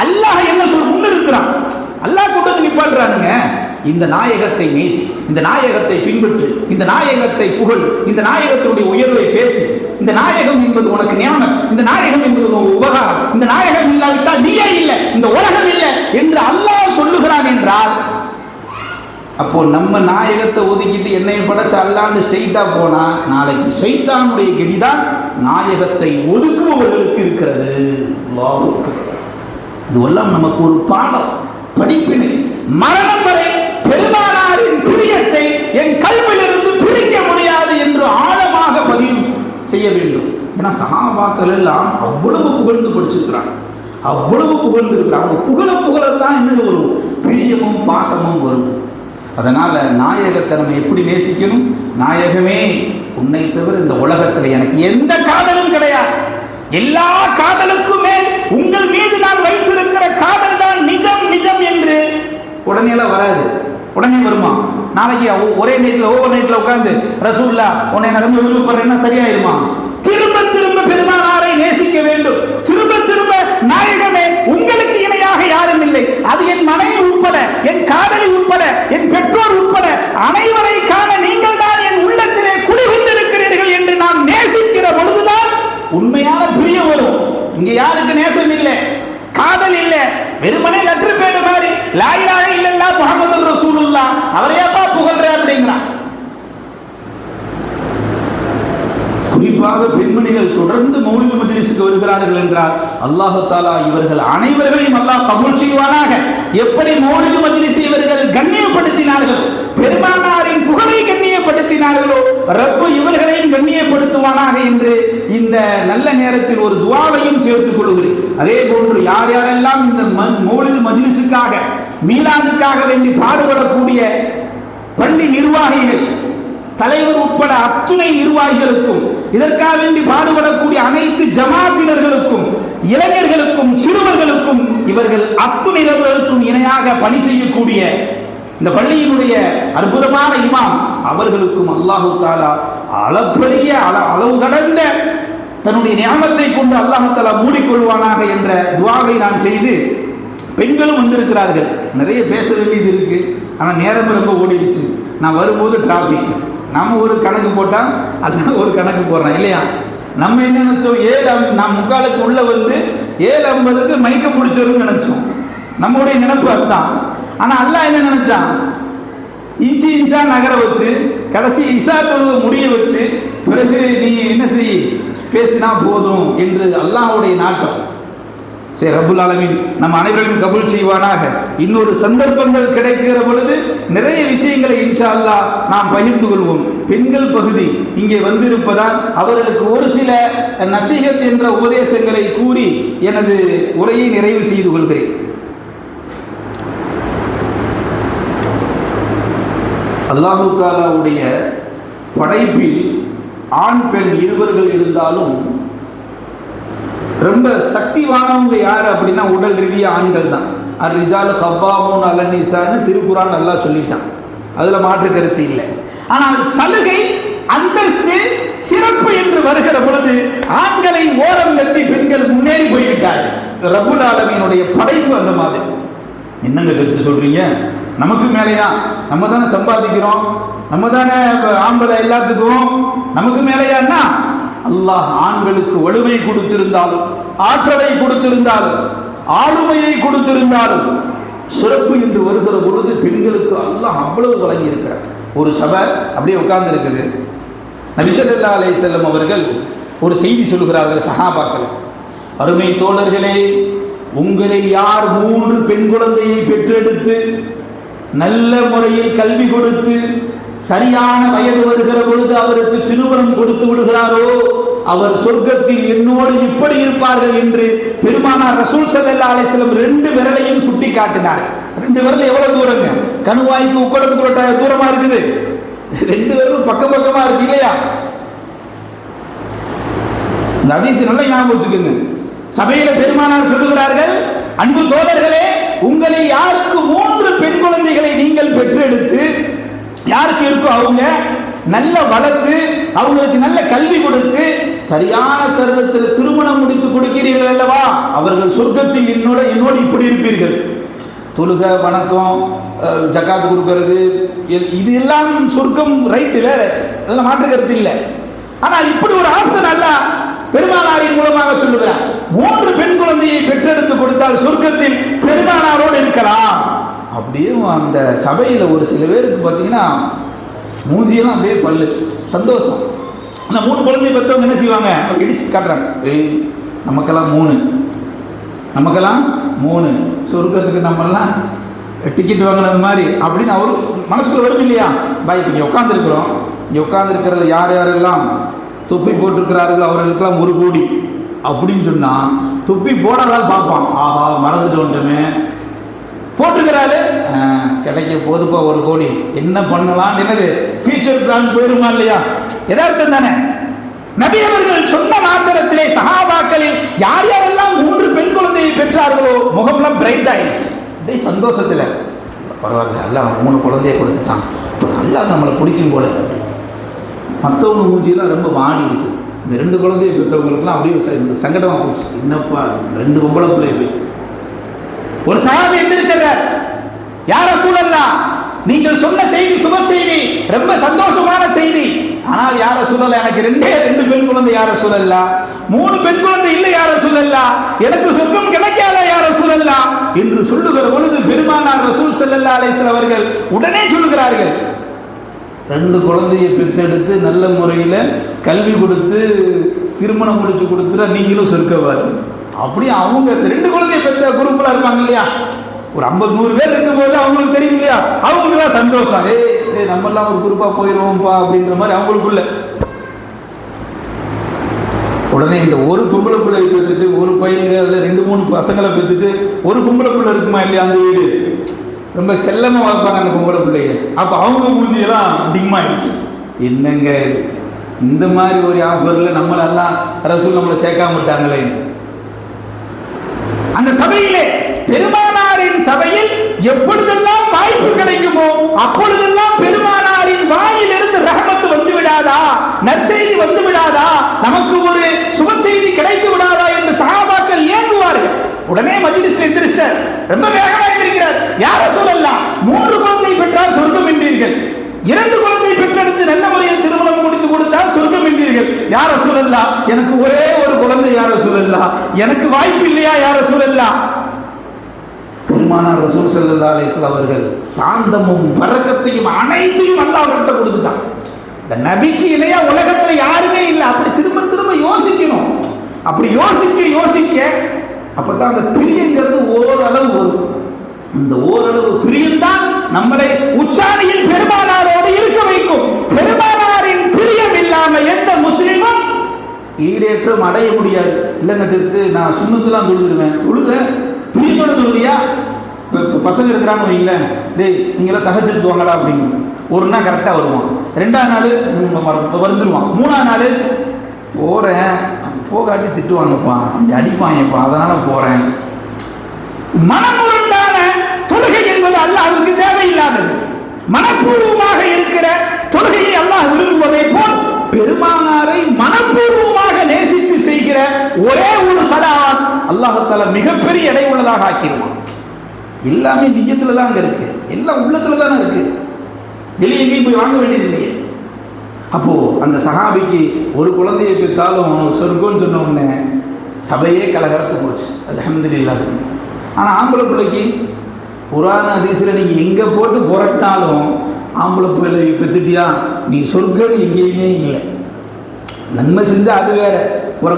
அல்லாஹ் என்ன முன்னிறுத்துறான், அல்லாஹ் கொண்டு நிப்பாட்டுறானுங்க. இந்த நாயகத்தை நேசி, இந்த நாயகத்தை பின்பற்று, இந்த நாயகத்தை புகழ், இந்த நாயகத்தினுடைய உயர்வை பேசி, இந்த நாயகம் என்பது உனக்கு ஞானம், இந்த நாயகம் என்பது உனக்கு உபகாரம், இந்த நாயகம் இல்லாவிட்டால் நீயே இல்லை, இந்த உலகம் இல்லை என்று அல்லாஹ் சொல்லுகிறான் என்றால், அப்போ நம்ம நாயகத்தை ஒதுக்கிட்டு என்னைய படைச்ச அல்லான்னு ஸ்ட்ரெயிட்டா போனா நாளைக்கு ஷைத்தானுடைய கதிதான் நாயகத்தை ஒதுக்குபவர்களுக்கு இருக்கிறது. இதுவெல்லாம் நமக்கு ஒரு பாடம், படிப்பினை. மரணம் வரை பெருமானாரின் பிரியத்தை என் கல்விலிருந்து பிரிக்க முடியாது என்று ஆழமாக பதிவு செய்ய வேண்டும். ஏன்னா சஹாபாக்கள் எல்லாம் அவ்வளவு புகழ்ந்து படிச்சிருக்கிறாங்க, அவ்வளவு புகழ்ந்து இருக்கிறாங்க. புகழத்தான் என்ன வரும், பிரியமும் பாசமும் வரும். அதனால நாயகத்தை நம்ம எப்படி நேசிக்கணும்? நாயகமே, உன்னை தவிர இந்த உலகத்தில் எனக்கு எந்த காதலும் கிடையாது, எல்லா காதலுக்கும் மேல் உங்கள் மீது நான் வைத்திருக்கிற காதல் தான் நிஜம் நிஜம் என்று உடனே வராது. உடனே வருமா? நாளைக்கு ஒரே நைட்ல ஓவர் நைட்ல உட்கார்ந்து ரசூல்லா உன்னை நான் ரொம்ப விருப்பப்படுறேன்னா சரியாயிருமா? திரும்ப திரும்ப பெருமானாரை நேசிக்க வேண்டும். திரும்ப திரும்ப நாயகமே உங்களுக்கு இணையாக யாரும் இல்லை, அது என் மனைவி உட்பட, என் காதலி உட்பட, என் பெற்றோர் உட்பட அனைவரை காண நீங்கள் தான் என் உள்ளத்திலே குடிகொண்டிருக்கிறீர்கள் என்று நாம் நேசிக்கிற பொழுதுதான் உண்மையான பிரியம் வரும். இங்க யாருக்கு நேசம் இல்லை, காதல் இல்ல, வெறுமனே லெட்டர் பேடு மாதிரி லா இலாஹ இல்லல்லாஹ் முஹம்மதுர் ரசூலுல்லாஹ் அவரையாப்பா புகழ்ற அப்படிங்கிறான். குறிப்பாக பெண்மணிகள் தொடர்ந்து மௌலிது மஜ்லிஸுக்கு வருகிறார்கள் என்றால் அல்லாஹ் தஆலா இவர்கள் அனைவர்களையும் அல்லாஹ் கபூல் செய்வானாக. எப்படி மௌலிது மஜ்லிஸை இவர்கள் கண்ணியப்படுத்தினார்களோ, பெருமானாரின் புகழை கண்ணியப்படுத்தினார்களோ, ரப்பு இவர்களையும் கண்ணியப்படுத்துவானாக என்று இந்த நல்ல நேரத்தில் ஒரு துஆவையும் சேர்த்துக் கொள்கிறேன். அதே போன்று யார் யாரெல்லாம் இந்த மௌலிது மஜ்லிஸுக்காக, மீலாதுக்காக வேண்டி பாடுபடக்கூடிய பள்ளி நிர்வாகிகள், தலைவர் உட்பட அத்துணை நிர்வாகிகளுக்கும், இதற்காக வேண்டி பாடுபடக்கூடிய அனைத்து ஜமாத்தினர்களுக்கும், இளைஞர்களுக்கும், சிறுவர்களுக்கும், இவர்கள் அத்துணையினர்களுக்கும் இணையாக பணி செய்யக்கூடிய இந்த பள்ளியினுடைய அற்புதமான இமாம் அவர்களுக்கும் அல்லாஹு தஆலா அளப்பரிய அளவு கடந்த தன்னுடைய நியாமத்தை கொண்டு அல்லாஹு தஆலா மூடிக்கொள்வானாக என்ற துஆவை நான் செய்து, பெண்களும் வந்திருக்கிறார்கள். நிறைய பேச வேண்டியது இருக்கு, ஆனால் நேரம் ரொம்ப ஓடிடுச்சு. நான் வரும்போது டிராஃபிக், நம்ம ஒரு கணக்கு போட்டால் அல்லாஹ் ஒரு கணக்கு போடுறான் இல்லையா? நம்ம என்ன நினைச்சோம், 7 நான் 3:45 உள்ள வந்து 7:50 மைக்க முடிச்சிருன்னு நினைச்சோம். நம்முடைய நினைப்பு அதுதான். ஆனா அல்லாஹ் என்ன நினைச்சான், இன்ச்சா நகர வச்சு கடைசி இசா தொழுவ முடிய வச்சு பிறகு நீ என்ன செய் பேசினா போதும் என்று அல்லாஹ்வுடைய நாட்டம். சரி, ரப்புல் ஆலமீன் நம்ம அனைவரையும் கபூல் செய்வானாக. இன்னொரு சந்தர்ப்பங்கள் கிடைக்கிற பொழுது நிறைய விஷயங்களை இன்ஷா அல்லாஹ் நாம் பகிர்ந்து கொள்வோம். பெண்கள் பகுதி இங்கே வந்திருப்பதால் அவர்களுக்கு ஒரு சில நசீஹத் என்ற உபதேசங்களை கூறி எனது உரையை நிறைவு செய்து கொள்கிறேன். அல்லாஹு தாலாவுடைய படைப்பில் ஆண் பெண் இருவர்கள் இருந்தாலும் ரொம்ப சக்திவானவங்க யார் அப்படின்னா உடல் ரீதியாக ஆண்கள் தான். அர்ரிஜால் கவ்வாமூன் அலன் நிசான்னு திருக்குறான் நல்லா சொல்லிட்டான், அதில் மாற்று கருத்து இல்லை. ஆனால் சலுகை அந்தஸ்து சிறப்பு என்று வருகிற பொழுது ஆண்களை ஓரம் கட்டி பெண்கள் முன்னேறி போய்விட்டார்கள். ரப்புல் ஆலமீனுடைய படைப்பு அந்த மாதிரி. என்னங்க கருத்து சொல்றீங்க? நமக்கு மேலேயா? நம்ம தானே சம்பாதிக்கிறோம், நம்ம தானே ஆம்பளை எல்லாத்துக்கும், நமக்கு மேலேயான்னா அல்லாஹ் ஆண்களுக்கு வலுவை கொடுத்திருந்தாலும், ஆற்றலை கொடுத்திருந்தாலும், ஆளுமையை கொடுத்திருந்தாலும், சிறப்பு என்று வருகிற பொழுது பெண்களுக்கு அல்லாஹ் அவ்வளவு வழங்கி இருக்கிறார். ஒரு சபை அப்படியே உட்கார்ந்து இருக்குது. நபி ஸல்லல்லாஹு அலைஹி வஸல்லம் அவர்கள் ஒரு செய்தி சொல்கிறார்கள் சஹாபாக்களுக்கு. அருமை தோழர்களே, உங்களில் யார் 3 பெண் குழந்தையை பெற்றெடுத்து நல்ல முறையில் கல்வி கொடுத்து சரியான வயது வருகிற பொழுது அவருக்கு திருமணம் கொடுத்து விடுகிறாரோ அவர் சொர்க்கத்தில் என்னோடு இப்படி இருப்பார்கள் என்று பெருமானார் ரசூல் ஸல்லல்லாஹு அலைஹி வஸல்லம் 2 விரலையும் சுட்டி காட்டினார். 2 விரல் எவ்வளவு தூரங்க? கணுவாய்க்கு உட்கடத்துக்குள்ள தூரமா இருக்குது. 2 விரலும் பக்கம் பக்கமா இருக்கு இல்லையா? இந்த ஹதீஸ் நல்லா ஞாபகம் வச்சுக்கோங்க. சபையில பெருமானார் சொல்லுகிறார்கள், அன்பு தோழர்களே, உங்களில் யாருக்கு 3 பெண் குழந்தைகளை நீங்கள் பெற்றெடுத்து யாருக்கு இருக்கோ அவங்க நல்ல வளர்த்து அவங்களுக்கு நல்ல கல்வி கொடுத்து சரியான தருணத்தில் திருமணம் முடித்து கொடுக்கிறீர்கள் அல்லவா, அவர்கள் சொர்க்கத்தில் என்னோடு இப்படி இருப்பீர்கள். தொழுக, வணக்கம், ஜக்காத்து கொடுக்கிறது, இது எல்லாம் சொர்க்கம் ரைட்டு, வேற அதெல்லாம் மாற்று கருத்து இல்லை. ஆனால் இப்படி ஒரு ஆப்ஷன் அல்ல பெருமானாரின் மூலமாக சொல்லுகிறார். 3 பெண் குழந்தையை பெற்றெடுத்து கொடுத்தால் சொர்க்கத்தில் பெருமானாரோடு இருக்கலாம். அப்படியே அந்த சபையில் ஒரு சில பேருக்கு பார்த்தீங்கன்னா மூஞ்சியெல்லாம் அப்படியே பல்லு சந்தோஷம். அந்த 3 குழந்தை பெற்றவங்க என்ன செய்வாங்க? இடிச்சு காட்டுறாங்க, நமக்கெல்லாம் 3 சொர்க்கத்துக்கு நம்மெல்லாம் டிக்கெட் வாங்கினது மாதிரி அப்படின்னு அவர் மனசுக்குள்ள வரும் இல்லையா? பாய், இப்போ இங்கே உட்காந்துருக்குறோம், இங்கே உட்காந்துருக்கிறது யார் யாரெல்லாம் தொப்பி போட்டிருக்கிறார்கள் அவர்களுக்கெல்லாம் 1 கோடி அப்படின்னு சொன்னால் தொப்பி போடாதால் பார்ப்பான், ஆஹா மறந்துட்டு வந்துட்டோமே, போட்டுக்கிறாரு கிடைக்க போதுப்பா 1 கோடி, என்ன பண்ணலாம், என்னது ஃபியூச்சர் பிளான் போயிருமா இல்லையா? யதார்த்தம் தானே. நபி அவர்கள் சொன்ன மாத்திரத்திலே சஹாபாக்களில் யார் யாரெல்லாம் 3 பெண் குழந்தையை பெற்றார்களோ முகம்லாம் பிரைட் ஆயிடுச்சு. அப்படியே சந்தோஷத்தில், பரவாயில்ல எல்லாம் 3 குழந்தையை கொடுத்துட்டான், நல்லா நம்மளை பிடிக்கும் போல. மற்றவங்க மூஞ்சியெல்லாம் ரொம்ப வாடி இருக்குது. இந்த 2 குழந்தையை பெற்றவங்களுக்குலாம் அப்படியே சங்கடமாக போச்சு, என்னப்பா 2 பொம்பளை பிள்ளையை போய். ஒரு சஹாபி எந்திரிச்சார், யா ரசூலல்லாஹ், நீங்கள் சொன்ன செய்தி சுப செய்தி, ரொம்ப சந்தோஷமான செய்தி. ஆனால் யா ரசூலல்லாஹ், எனக்கு 2 பெண் குழந்தை யா ரசூலல்லாஹ், 3 பெண் குழந்தை இல்லை யா ரசூலல்லாஹ், எனக்கு சொர்க்கம் கிடைக்காதா யா ரசூலல்லாஹ் என்று சொல்லுகிற பொழுது பெருமானார் ரசூல் ஸல்லல்லாஹு அலைஹி வஸல்லம் அவர்கள் உடனே சொல்லுகிறார்கள், 2 குழந்தையை பெற்றெடுத்து நல்ல முறையில் கல்வி கொடுத்து திருமணம் முடிச்சு கொடுத்துட்டா நீங்களும் சொர்க்கவாதி. அப்படியே அவங்க 2 குழந்தையை பெற்ற குரூப்ல இருப்பாங்க இல்லையா, ஒரு 50-100 பேர் இருக்கும்போது அவங்களுக்கு தெரியும் இல்லையா, அவங்களுக்குலாம் சந்தோஷம், நம்ம எல்லாம் ஒரு குரூப்பா போயிடுவோம்ப்பா அப்படின்ற மாதிரி அவங்களுக்குள்ள. உடனே இந்த ஒரு பொம்பளை பிள்ளை பெற்றுட்டு ஒரு பையனுக்கு 2-3 பசங்களை பெற்றுட்டு ஒரு பொம்பளை பிள்ளை இருக்குமா இல்லையா, அந்த வீடு ரொம்ப செல்லமாக வளர்ப்பாங்க அந்த பொம்பளை பிள்ளைய. அப்போ அவங்க மூஞ்சியெல்லாம் டிம்மாயிடுச்சு, என்னங்க இந்த மாதிரி ஒரு ஆஃபரில் நம்மளெல்லாம் ரசூல் நம்மளை சேர்க்காம விட்டாங்களே. அந்த சபையிலே பெருமானாரின் சபையில் எப்பொழுதெல்லாம் வாய்ப்பு கிடைக்குமோ அப்பொழுதெல்லாம் பெருமானாரின் வாயிலிருந்து ரஹமத்து வந்து விடாதா, நற்செய்தி வந்து விடாதா, நமக்கு ஒரு சுப செய்தி கிடைத்து விடாதா என்று சஹாபாக்கள் ஏங்குவார்கள். உடனே மஜ்லிஸ்ல எந்திரிச்சார், ரொம்ப வேகமா எந்திரிக்கிறார், யா ரசூலல்லாஹ், 3 குழந்தை பெற்றால் சொர்க்கம் என்றீர்கள், 2 குழந்தை பெற்றெடுத்து நல்ல முறையில் திருமணம் முடித்து கொடுத்தால் சொர்க்கம் என்றீர்கள், யா ரசூலல்லாஹ், எனக்கு ஒரே ஒரு குழந்தை யா ரசூலல்லாஹ், எனக்கு வாய்ப்பு இல்லையா யா ரசூலல்லாஹ்? பெருமானார் ரசூல் ஸல்லல்லாஹு அலைஹி வஸல்லம் அவர்கள் சாந்தமும் பரக்கத்தையும் அனைத்தையும் அல்லாஹ் அவர்கிட்ட கொடுத்துட்டான். இந்த நபிக்கு இணையா உலகத்துல யாருமே இல்லை. அப்படி திரும்ப திரும்ப யோசிக்கணும். அப்படி யோசிக்க அப்பதான் அந்த பிரியங்கிறது ஓரளவு வரும். இந்த ஓரளவு பிரியம்தான் நம்மளை உச்சாணியில் பெருமானாரோடு இருக்க வைக்கும். பெருமானாரின் பிரியம் இல்லாம எந்த முஸ்லிமும் ஈரேற்றம் அடைய முடியாது. இல்லைங்க திருத்து, நான் சுன்னத்துலாம் தொழுதுருவேன், தொழுத பிரியத்தோட தொழுதியா? இப்போ பசங்க இருக்கிறான்னு வைங்களேன், டேய் நீங்களாம் தகச்சதுக்கு வாங்கடா அப்படிங்கிறோம். ஒரு நாள் கரெக்டாக வருவான், 2ஆம் நாள் வந்துடுவான், 3ஆம் நாள் போகிறேன் போகாட்டி திட்டுவாங்கப்பா, அடிப்பாங்கப்பா, அதனால் போகிறேன். மனமுரண்டான தொழுகை என்பது அல்லாஹ்வுக்கு தேவையில்லாதது. மனப்பூர்வமாக இருக்கிற தொழுகையை அல்லாஹ் விரும்புவதை போல் பெருமானாரை மனப்பூர்வமாக நேசித்து செய்கிற ஒரே ஒரு சலாத் அல்லாஹ் தஆலா மிகப்பெரிய எடை உள்ளதாக ஆக்கிடுவான். எல்லாமே நிஜத்துல தான் அங்க இருக்கு, எல்லாம் உள்ளத்துல தானே இருக்கு, வெளியே எங்கேயும் போய் வாங்க வேண்டியது இல்லையே. அப்போ அந்த சஹாபிக்கு ஒரு குழந்தையை பெற்றாலும் அவனுக்கு சொர்க்கம்னு சொன்ன உடனே சபையே கலகலத்து போச்சு, அல்ஹம்துலில்லாஹ். ஆனால் ஆம்பளை பிள்ளைக்கு குர்ஆன் ஹதீஸ்ல நீங்க எங்க போட்டு புரட்டாலும் ஆம்பளை பிள்ளை பெற்றுட்டியா நீ சொர்க்கம்னு எங்கேயுமே இல்லை. நன்மை செஞ்சா அது வேற,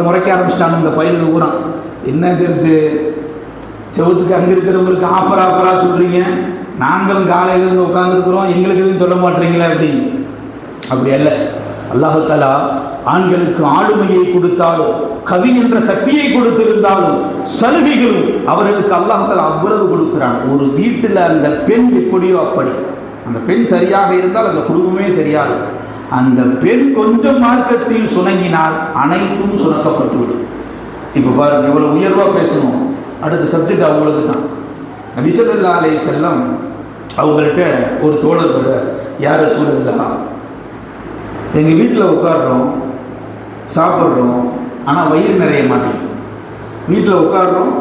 முறைக்க ஆரம்பிச்சிட்டானு இந்த பயிலுக்கு ஊறான். என்ன சேர்த்து செவத்துக்கு அங்கே இருக்கிறவங்களுக்கு ஆஃபராக சொல்கிறீங்க, நாங்களும் காலையிலேருந்து உட்காந்துருக்குறோம், எங்களுக்கு எதுவும் சொல்ல மாட்டீங்களே அப்படின்னு. அப்படி அல்ல. அல்லாஹ் தஆலா ஆண்களுக்கு ஆளுமையை கொடுத்தாலும் கவி என்ற சக்தியை கொடுத்திருந்தாலும் சலுகைகளும் அவர்களுக்கு அல்லாஹ் தஆலா அவ்வளவு கொடுக்கிறான். ஒரு வீட்டில் அந்த பெண் எப்படியோ அப்படி, அந்த பெண் சரியாக இருந்தால் அந்த குடும்பமே சரியாக இருக்கும். அந்த பெண் கொஞ்சம் மார்க்கத்தில் சுணங்கினால் அனைத்தும் சுணக்கப்பட்டுவிடும். இப்போ பாருங்க எவ்வளோ உயர்வாக பேசணும். அடுத்த சப்ஜெக்ட் அவங்களுக்கு தான். நபி ஸல்லல்லாஹு அலைஹி வஸல்லம் அவங்கள்ட்ட ஒரு தோழர் வர்றார், யா ரசூலல்லாஹ், எங்கள் வீட்டில் உட்காடுறோம் சாப்பிட்றோம் ஆனால் வயிறு நிறைய மாட்டேங்குது. வீட்டில் உட்காடுறோம்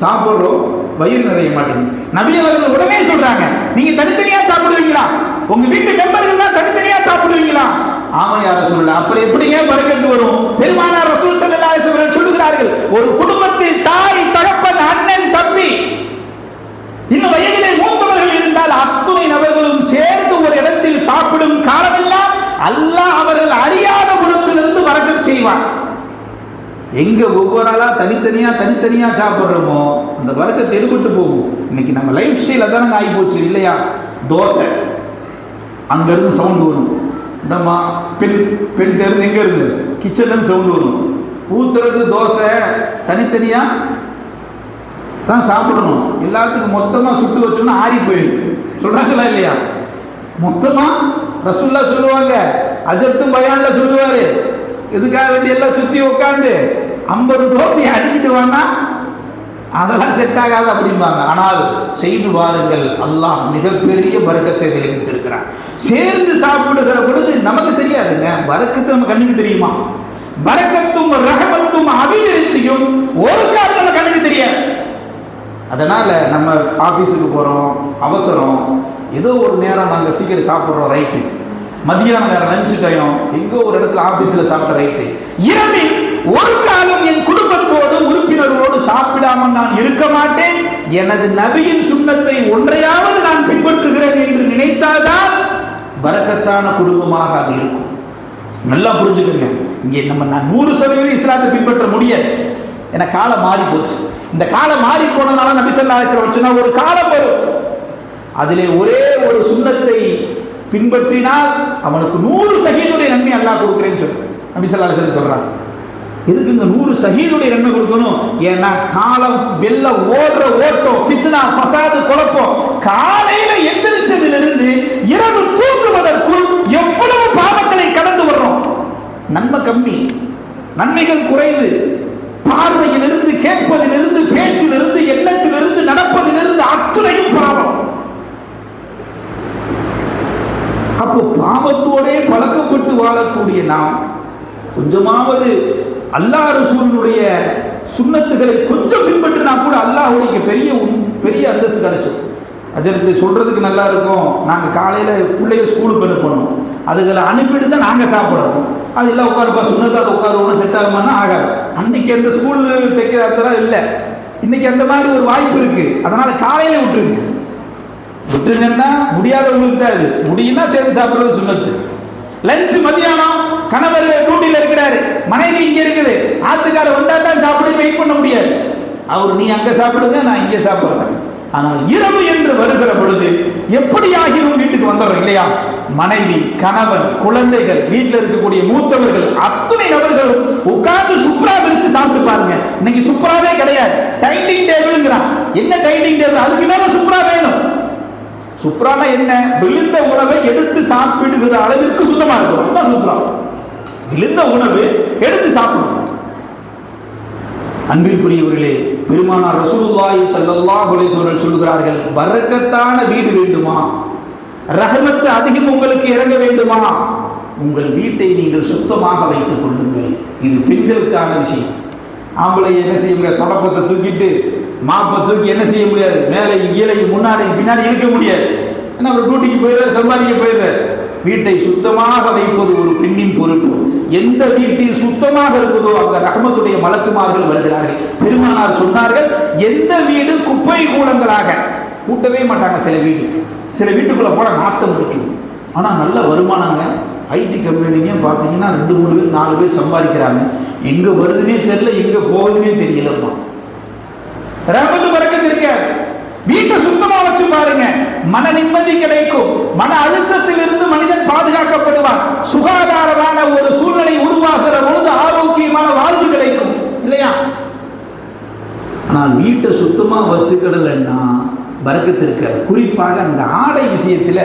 சாப்பிட்றோம் வயிறு நிறைய மாட்டேங்குது. நபி அவர்கள் உடனே சொல்றாங்க, நீங்க தனித்தனியா சாப்பிடுவீங்களா? உங்க வீட்டு மெம்பர்கள்லாம் தனித்தனியா சாப்பிடுவீங்களா? ஆமா யா ரசூலுல்லாஹ். அப்புறம் எப்படிங்க பரக்கத்து வரும்? பெருமானார் ரசூல் ஸல்லல்லாஹு அலைஹி வஸல்லம் சொல்லுகிறார்கள், ஒரு குடும்பத்தில் தாய் தகப்பன் அண்ணன் தம்பி இன்னும் வயதிலே மூத்தவர்கள் இருந்தால் அத்துணை நபர்களும் சேர்ந்து ஒரு இடத்தில் சாப்பிடும் காலமெல்லாம் அல்லாஹ் அவர்கள் அறியாத புறத்திலிருந்து பரக்கத் செய்வார். எங்க ஒவ்வொரு நாளா தனித்தனியா சாப்பிட்றோமோ அந்த பரக்கத் எடுபட்டு போகும். இன்னைக்கு நம்ம லைஃப் ஸ்டைல் அதானங்க ஆகி போச்சு இல்லையா? தோசை அங்கிருந்து சவுண்ட் வரும், இந்தம்மா பெண்கிட்ட இருந்து எங்க இருந்து கிச்சன்லேருந்து சவுண்ட் வரும். ஊத்துறது தோசை தனித்தனியா தான் சாப்பிடணும். எல்லாத்துக்கும் மொத்தமாக சுட்டு வச்சோம்னா ஆறி போயிடும். சொல்றாங்களா இல்லையா? மொத்தமாக ரசூலுல்லாஹ் சொல்லுவாங்க, அஜர்த்தும் பயான்ல சொல்லுவாரு, இதுக்காக வேண்டி எல்லாம் சுற்றி உட்காந்து 50 தோசையை அடிக்கிட்டு வானா அதெல்லாம் செட் ஆகாது அப்படிம்பாங்க. ஆனால் செய்து பாருங்கள், அல்லாஹ் மிகப்பெரிய பரக்கத்தை தெரிவித்திருக்கிறான். சேர்ந்து சாப்பிடுகிற பொழுது நமக்கு தெரியாதுங்க, பரக்கத்து நம்ம கண்ணுக்கு தெரியுமா? பரக்கத்தும் ரஹமத்தும் அபிவிருத்தியும் ஒரு காலம் நம்ம கண்ணுக்கு தெரியாது. அதனால் நம்ம ஆஃபீஸுக்கு போகிறோம், அவசரம், ஏதோ ஒரு நேரம் நாங்கள் சீக்கிரம் சாப்பிட்றோம், ரைட்டு. மதியான நேரம் லஞ்சு டைம் எங்கோ ஒரு இடத்துல ஆஃபீஸில் சாப்பிட்ட ரைட்டு. இரவில் ஒரு காலம் என் குடும்பத்தோடு உறுப்பினர்களோடு சாப்பிடாமல் நான் இருக்க மாட்டேன், எனது நபியின் சுன்னத்தை ஒன்றையாவது நான் பின்பற்றுகிறேன் என்று நினைத்தால்தான் பரக்கத்தான குடும்பமாக அது இருக்கும். நல்லா புரிஞ்சுக்கோங்க. இங்கே நான் 100% இஸ்லாத்தை பின்பற்ற முடியாது, ஏன்னா காலம் மாறி போச்சு. இந்த காலம் மாறி போனதுனால நபி ஸல்லல்லாஹு அலைஹி வஸல்லம் சொன்ன ஒரு காலம் வரும், அதிலே ஒரே ஒரு சுன்னத்தை பின்பற்றினால் அவனுக்கு 100 ஷஹீதுடைய நன்மை அல்லாஹ் கொடுக்குறேன்னு சொல்ற நபி ஸல்லல்லாஹு அலைஹி வஸல்லம் சொல்றாங்க. எதுக்கு இந்த 100 ஷஹீதுடைய நன்மை கொடுக்கணும்? ஏன்னா காலம் வெள்ள ஓடுற ஓட்டம், ஃபித்னா ஃபசாது குழப்பம், காலையில எந்திரிச்சதிலிருந்து இரவு தூங்குவதற்குள் எவ்வளவு பாவங்களை கடந்து வர்றோம். நன்மை கம்மி, நன்மைகள் குறைவு. பார்வையிலிருந்து, கேட்பதிலிருந்து, பேச்சிலிருந்து, எண்ணத்திலிருந்து, நடப்பதிலிருந்து அத்துணையும் பாவம். அப்போ பாவத்தோடே பழக்கப்பட்டு வாழக்கூடிய நாம் கொஞ்சமாவது அல்லாஹ் ரசூலுடைய சுன்னத்துகளை கொஞ்சம் பின்பற்றினா கூட அல்லாஹ்வுடைய பெரிய அந்தஸ்து கிடைச்சோம். அஜரத்து சொல்றதுக்கு நல்லா இருக்கும், நாங்கள் காலையில் பிள்ளைங்க ஸ்கூலுக்கு அனுப்பணும், அதுகளை அனுப்பிட்டு தான் நாங்கள் சாப்பிடணும். அது எல்லாம் உட்காருப்பா சுன்னத்தாக உட்காருவோம்னு செட் ஆகுமானா ஆகாது. அன்னைக்கு அந்த ஸ்கூல் தைக்கிறதெல்லாம் இல்லை, இன்னைக்கு அந்த மாதிரி ஒரு வாய்ப்பு இருக்கு. அதனால காலையில் விட்டுருங்கன்னா முடியாதவங்களுக்கு தான் இது, முடியும்னா சேர்ந்து சாப்பிட்றது சுன்னத்து. லஞ்ச் மதியானம் கணவர் டியூட்டியில் இருக்கிறாரு, மனைவி இங்கே இருக்குது, ஆத்துக்காரர் வந்தா தான் சாப்பிட்டு வெயிட் பண்ண முடியாது. அவர் நீ அங்கே சாப்பிடுங்க, நான் இங்கே சாப்பிட்றேன். ஆனால் இரவு என்று வருகிற பொழுது எப்படி ஆகிலும் வீட்டுக்கு வந்துடுறோம் இல்லையா? மனைவி, கணவன், குழந்தைகள், வீட்டில் இருக்கக்கூடிய மூத்தவர்கள் அத்தனை நபர்கள் உட்கார்ந்து சுப்ரா விரிச்சு சாப்பிட்டு பாருங்க. இன்னைக்கு சுப்ராவே கிடையாது, டைனிங் டேபிள் இருக்கிறான். என்ன டைனிங் டேபிள், அதுக்கு மேல சுப்ரா வேணும். சுப்ரானா என்ன? விழுந்த உணவை எடுத்து சாப்பிடுகிற அளவிற்கு சுத்தமா இருக்கணும். அதுதான் சுப்ரா. விழுந்த உணவு எடுத்து சாப்பிடணும். அன்பிற்குரியவர்களே, பெருமானார் ரசூலுல்லாஹி ஸல்லல்லாஹு அலைஹி வஸல்லம் சொல்லுகிறார்கள், பரக்கத்தான வீடு வேண்டுமா, ரஹமத்து அதிகம் உங்களுக்கு இறங்க வேண்டுமா, உங்கள் வீட்டை நீங்கள் சுத்தமாக வைத்துக் கொள்ளுங்கள். இது பெண்களுக்கான விஷயம். ஆம்பளை என்ன செய்ய முடியாது? தொடப்பத்தை தூக்கிட்டு மாப்பை தூக்கி என்ன செய்ய முடியாது? மேலே கீழே முன்னாடி பின்னாடி இழுக்க முடியாது. ஏன்னா அவர் டியூட்டிக்கு போயிடுறாரு, சம்பாதிக்க போயிடுறாரு. வீட்டை சுத்தமாக வைப்பது ஒரு பெண்ணின் பொறுப்பு. எந்த வீட்டில் சுத்தமாக இருக்குதோ அங்க ரஹமத்துடைய மலக்குமார்கள் வருகிறார்கள். பெருமானார் சொன்னார்கள், எந்த வீடு குப்பை கூலங்களாக, கூட்டவே மாட்டாங்க. சில வீட்டுக்குள்ள போன நாத்தம் முடிக்கும். ஆனா நல்ல வருமானங்க. ஐடி கம்பெனிங்க பார்த்தீங்கன்னா 2, 3 பேர் 4 பேர் சம்பாதிக்கிறாங்க. எங்க வருதுன்னே தெரியல, எங்க போகுதுன்னே தெரியலம்மா. ரஹமத்து பரக்கத்து இருக்க. வீட்டை சுத்தமா வச்சு பாருங்க, மன நிம்மதி கிடைக்கும். மன அழுத்தத்தில் இருந்து மனிதன் பாதுகாக்கப்படுவான். சுகாதாரமான ஒரு சூழ்நிலை உருவாகிற பொழுது ஆரோக்கியமான வாழ்வு கிடைக்கும் இல்லையா? ஆனால் வீட்டை சுத்தமா வச்சுக்கிடலன்னா பரக்கத்து இருக்காது. குறிப்பாக அந்த ஆடை விஷயத்தில்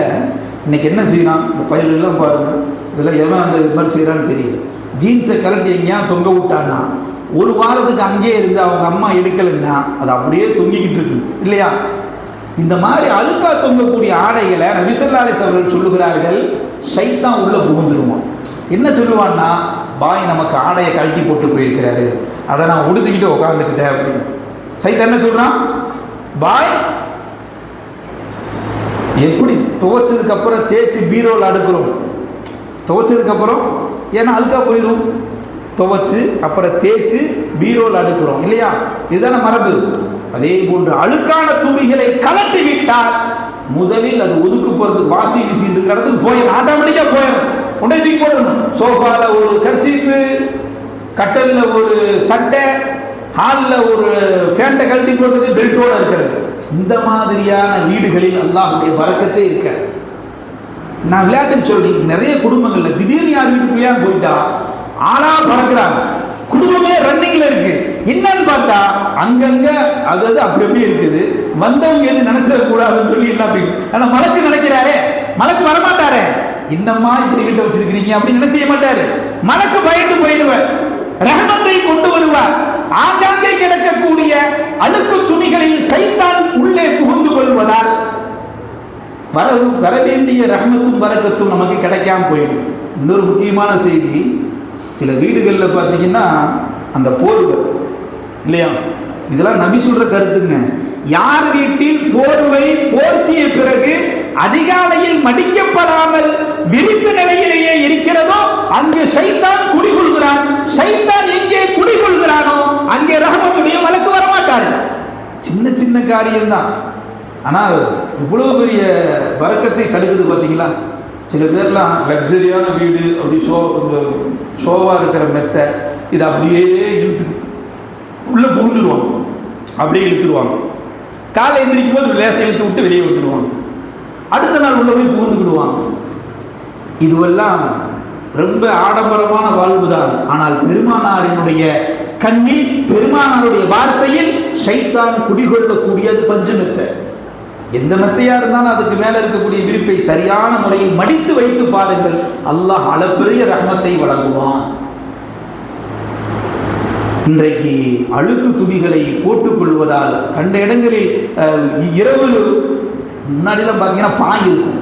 இன்னைக்கு என்ன செய்யறான்? இந்த பயிலெல்லாம் பாருங்க, இதெல்லாம் எவன் அந்த இது மாதிரி செய்யறான்னு தெரியல. ஜீன்ஸை கலட்டி எங்கேயா தொங்க விட்டான்னா ஒரு வாரத்துக்கு அங்கேயே இருந்து அவங்க அம்மா எடுக்கலைன்னா அது அப்படியே தொங்கிக்கிட்டு இருக்கு இல்லையா? இந்த மாதிரி அழுக்கா தொங்கக்கூடிய ஆடைகளை நபி ஸல்லல்லாஹு அலைஹி வஸல்லம் சொல்லுகிறார்கள், ஷைத்தான் உள்ள புகுந்துருவான். என்ன சொல்லுவான்னா, பாய் நமக்கு ஆடையை கழட்டி போட்டு போயிருக்கிறாரு, அதை நான் உடுத்திக்கிட்டு உட்காந்துக்கிட்டேன் அப்படின்னு. சைத்தான் என்ன சொல்றான்? பாய் எப்படி துவைச்சதுக்கு அப்புறம் தேய்ச்சி பீரோவில் அடுக்கிறோம், துவைச்சதுக்கு அப்புறம் ஏன்னா அழுக்கா போயிடும், துவைச்சு அப்புறம் தேய்ச்சி பீரோவில் அடுக்கிறோம் இல்லையா? இதுதான மரபு. அதே போன்று அழுக்கான துணிகளை கலட்டி விட்டால் முதலில் அது ஒதுக்கு போறது, வாஷிங் மிஷின் இருக்கிற இடத்துக்கு போயிடும், ஆட்டோமேட்டிக்கா போயிடும், உடனே தூக்கி போடணும். சோஃபால ஒரு கர்ச்சீப்பு, கட்டல்ல ஒரு சட்டை, ஹாலில் ஒரு ஃபேண்டை கழட்டி போடுறது, பெல்ட்டோட இருக்கிறது. இந்த மாதிரியான வீடுகளில் அல்லாஹ்வுடைய பரக்கத்தே இருக்காது. நான் விளையாட்டுக்கு சொல்றேன், நிறைய குடும்பங்கள்ல திடீர்னு யார் வீட்டுக்குள்ளேயா போயிட்டா ஆளா பறக்கிறாங்க, குடும்பமே ரன்னிங்ல இருக்கு. என்னன்னு பார்த்தா அங்கங்க அது அப்படி எப்படி இருக்குது, வந்தவங்க எது நினைச்சிட கூடாதுன்னு சொல்லி எல்லாத்துக்கும். ஆனா மலக்கு நினைக்கிறாரே, மலக்கு வரமாட்டாரே, இன்னமா இப்படி வீட்டை வச்சிருக்கிறீங்க அப்படின்னு என்ன செய்ய மாட்டாரு. மலக்கு பயந்து போயிடுவார், ரஹமத்தை கொண்டு வருவார். ஆங்காங்கே கிடக்கக்கூடிய அழுக்கு துணிகளில் சைத்தான் உள்ளே புகுந்து கொள்வதால் வர வேண்டிய ரஹமத்தும் பரக்கத்தும் நமக்கு கிடைக்காம போயிடுது. இன்னொரு முக்கியமான செய்தி, சில வீடுகளில் பார்த்தீங்கன்னா அந்த போர்வை இல்லையா, இதெல்லாம் நபி சொல்ற கருத்துங்க. யார் வீட்டில் போர்வை போர்த்திய பிறகு அதிகாலையில் மடிக்கப்படாமல் விரித்த நிலையிலேயே இருக்கிறதோ அங்கே ஷைத்தான் குடிகொள்கிறான். ஷைத்தான் எங்கே குடிகொள்கிறானோ அங்கே ரஹமத்துடைய மலக்கு வரமாட்டார்கள். சின்ன சின்ன காரியம்தான், ஆனால் இவ்வளவு பெரிய பரக்கத்தை தடுக்குது பார்த்தீங்களா? சில பேர்லாம் லக்ஸரியான வீடு அப்படி ஷோவாக இருக்கிற மெத்தை இதை அப்படியே இழுத்து உள்ளே புகுந்துருவாங்க, அப்படியே இழுத்துருவாங்க. காலை எந்திரிக்கும் போது லேசை இழுத்து விட்டு வெளியே வந்துடுவாங்க, அடுத்த நாள் உள்ள போய் புகுந்துக்கிடுவாங்க. இதுவெல்லாம் ரொம்ப ஆடம்பரமான வாழ்வு தான். ஆனால் பெருமானாரினுடைய கண்ணில், பெருமானாருடைய வார்த்தையில் ஷைத்தான் குடிகொள்ளக்கூடியது பஞ்சு மெத்தை. எந்த மெத்தையா இருந்தாலும் அதுக்கு மேல இருக்கக்கூடிய விரிப்பை சரியான முறையில் மடித்து வைத்து பாருங்கள், அல்லாஹ் அளப்பெரிய ரஹமத்தை வழங்குவான். இன்றைக்கு அழுக்கு துணிகளை போட்டுக் கொள்வதால் கண்ட இடங்களில் இரவு முன்னாடிலாம் பார்த்தீங்கன்னா பாய் இருக்கும்.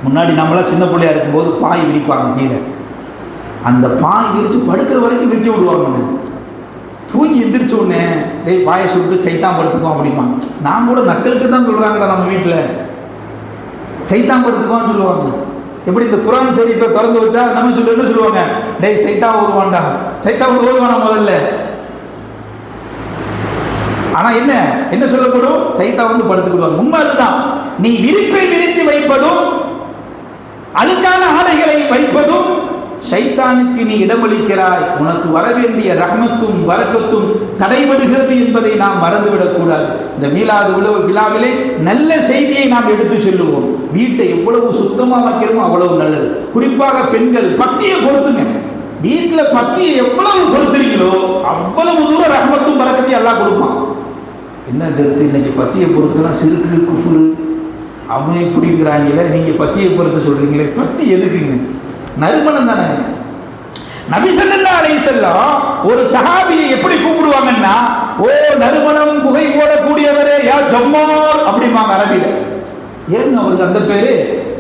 முன்னாடி நம்மளாம் சின்ன பிள்ளையா இருக்கும்போது பாய் விரிப்பாங்க கீழே, அந்த பாய் விரித்து படுக்கிற வரைக்கும் விரிக்க விடுவாங்க. தூங்கி எந்திரிச்ச உடனே டேய் பாயை சொல்லிட்டு சைத்தான் படுத்துக்குவோம் அப்படிமா. நான் கூட நக்கலுக்கு தான் சொல்கிறாங்கடா, நம்ம வீட்டில் சைத்தான் படுத்துக்குவான்னு சொல்லுவாங்க. எப்படி இந்த குரான் ஷரீஃபை திறந்து வச்சா நம்ம என்ன சொல்லுவாங்க, டேய் சைத்தான் ஓதுவான்டா, சைத்தான் ஓதுவானா முதல்ல. ஆனா என்ன சொல்லப்படும், சைத்தான் வந்து படுத்துக்கிடுவாங்க. உண்மை அதுதான். நீ விரிப்பை விரித்து வைப்பதும் அழுக்கான ஆடைகளை வைப்பதும் ஷைத்தானுக்கு நீ இடமளிக்கிறாய். உனக்கு வரவேண்டிய ரஹமத்தும் பரக்கத்தும் தடைபடுகிறது என்பதை நாம் மறந்துவிடக் கூடாது. இந்த மீலாது விழாவிலே நல்ல செய்தியை நாம் எடுத்து செல்லுவோம். வீட்டை எவ்வளவு சுத்தமாக வைக்கிறோமோ அவ்வளவு நல்லது. குறிப்பாக பெண்கள் பத்தியை பொறுத்துங்க. வீட்டில் பத்தியை எவ்வளவு பொறுத்துறீங்களோ அவ்வளவு தூரம் ரஹமத்தும் பரக்கத்தையும் எல்லாம் கொடுப்பான். என்ன ஜெருத்து இன்னைக்கு பத்தியை பொறுத்தெல்லாம் சிறுக்கு குஃபுரு அவங்க இப்படிங்கிறாங்களே, நீங்கள் பத்தியை பொறுத்து சொல்கிறீங்களே, பத்தி எதுக்குங்க? நறுமணம் தானே. நபி ஸல்லல்லாஹு அலைஹி வஸல்லம் ஒரு சஹாபியை எப்படி கூப்பிடுவாங்கன்னா, ஓ நறுமணம் புகை போடக்கூடியவரே யா ஜம்மார் அப்படிம்பாங்க அரபியில. ஏங்க அவருக்கு அந்த பேரு?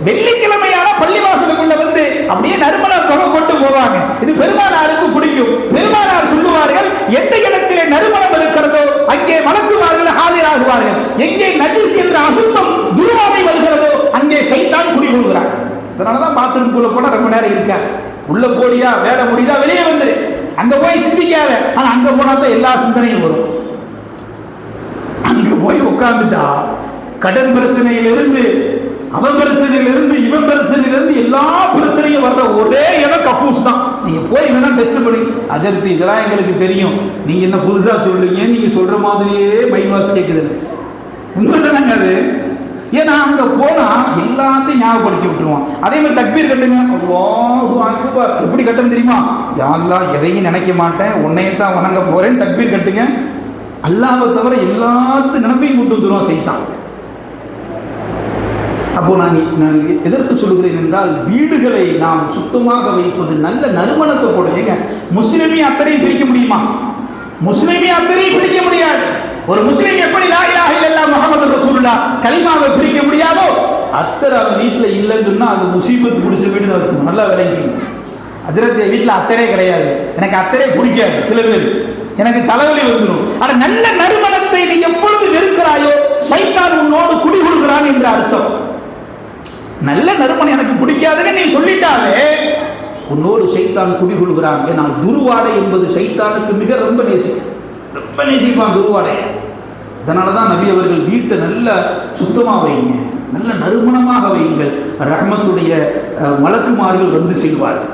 வெள்ளிக்கிழமையான பள்ளிவாசலுக்குள்ள வந்து அப்படியே நறுமணம் புகை போட்டு போவாங்க. இது பெருமானாருக்கு பிடிக்கும். பெருமானார் சொல்லுவார்கள், எந்த இடத்திலே நறுமணம் இருக்கிறதோ அங்கே மலக்குமார்கள் ஆஜராகுவார்கள். எங்கே நஜீஸ் என்ற அசுத்தம் துர்வாடை வருகிறதோ அங்கே ஷைத்தான் குடிகொள்கிறான். அதனாலதான் பாத்ரூம்குள்ள போனா ரொம்ப நேரம் இருக்காது. உள்ள போறியா, வேலை முடியுதா, வெளியே வந்துரு. அங்க போய் சிந்திக்காத. ஆனா அங்க போனா தான் எல்லா சிந்தனையும் வரும். அங்க போய் உட்கார்ந்துட்டா கடன் பிரச்சனையிலிருந்து, அவன் பிரச்சனையிலிருந்து, இவன் பிரச்சனையிலிருந்து எல்லா பிரச்சனையும் வர்ற ஒரே இடம் கக்கூஸ் தான். நீங்க போய் வேணா டெஸ்ட் பண்ணி அதற்கு இதெல்லாம் எங்களுக்கு தெரியும், நீங்க என்ன புதுசா சொல்றீங்க, நீங்க சொல்ற மாதிரியே மைண்ட் வாஷ் கேட்குது. உண்மைதானங்க அது. ஏன்னா அங்க போனா எல்லாத்தையும் ஞாபகப்படுத்தி விட்டுருவான். அதே மாதிரி தக்பீர் கட்டுங்க, அல்லாஹு அக்பர் எப்படி கட்டணும் தெரியுமா? யா அல்லாஹ் எதையும் நினைக்க மாட்டேன், உன்னையத்தான் வணங்க போறேன்னு தக்பீர் கட்டுங்க. அல்லாஹ்வை தவிர எல்லாத்து நினைப்பையும் கூட்டு வந்துருவான் சைத்தான். அப்போ நான் எதற்கு சொல்லுகிறேன் என்றால், வீடுகளை நாம் சுத்தமாக வைப்பது, நல்ல நறுமணத்தை போடுங்க. முஸ்லிமி அத்தனையும் பிரிக்க முடியுமா? முஸ்லிமி அத்தனையும் பிரிக்க முடியாது. ஒரு முஸ்லிம் எப்படி லா இலாஹ இல்லல்லாஹ் முஹம்மது ரசூலுல்லாஹ் கலிமாவை பிரிக்க முடியாதோ, அத்தர் அவன் வீட்டில் இல்லைன்னு சொன்னா அது முசீபத் பிடிச்ச வீடுன்னு அர்த்தம். நல்லா விளங்கிங்க. ஹஜ்ரத் வீட்டில் அத்தரே கிடையாது, எனக்கு அத்தரே பிடிக்காது. சில பேர் எனக்கு தலைவலி வந்துடும். ஆனா நல்ல நறுமணத்தை நீ எப்பொழுது வெறுக்கிறாயோ சைத்தான் உன்னோடு குடிகொள்கிறான் என்ற அர்த்தம். நல்ல நறுமணம் எனக்கு பிடிக்காதுன்னு நீ சொல்லிட்டாலே உன்னோடு சைத்தான் குடிகொள்கிறான். ஏனால் துர்வாடை என்பது சைத்தானுக்கு மிக ரொம்ப நேசிப்பான் துர்வாடை. அதனாலதான் நபி அவர்கள் வீட்டை நல்ல சுத்தமாக வைங்க, நல்ல நறுமணமாக வையுங்கள். ரஹ்மத்துடைய மலக்குமார்கள் வந்து செல்வார்கள்.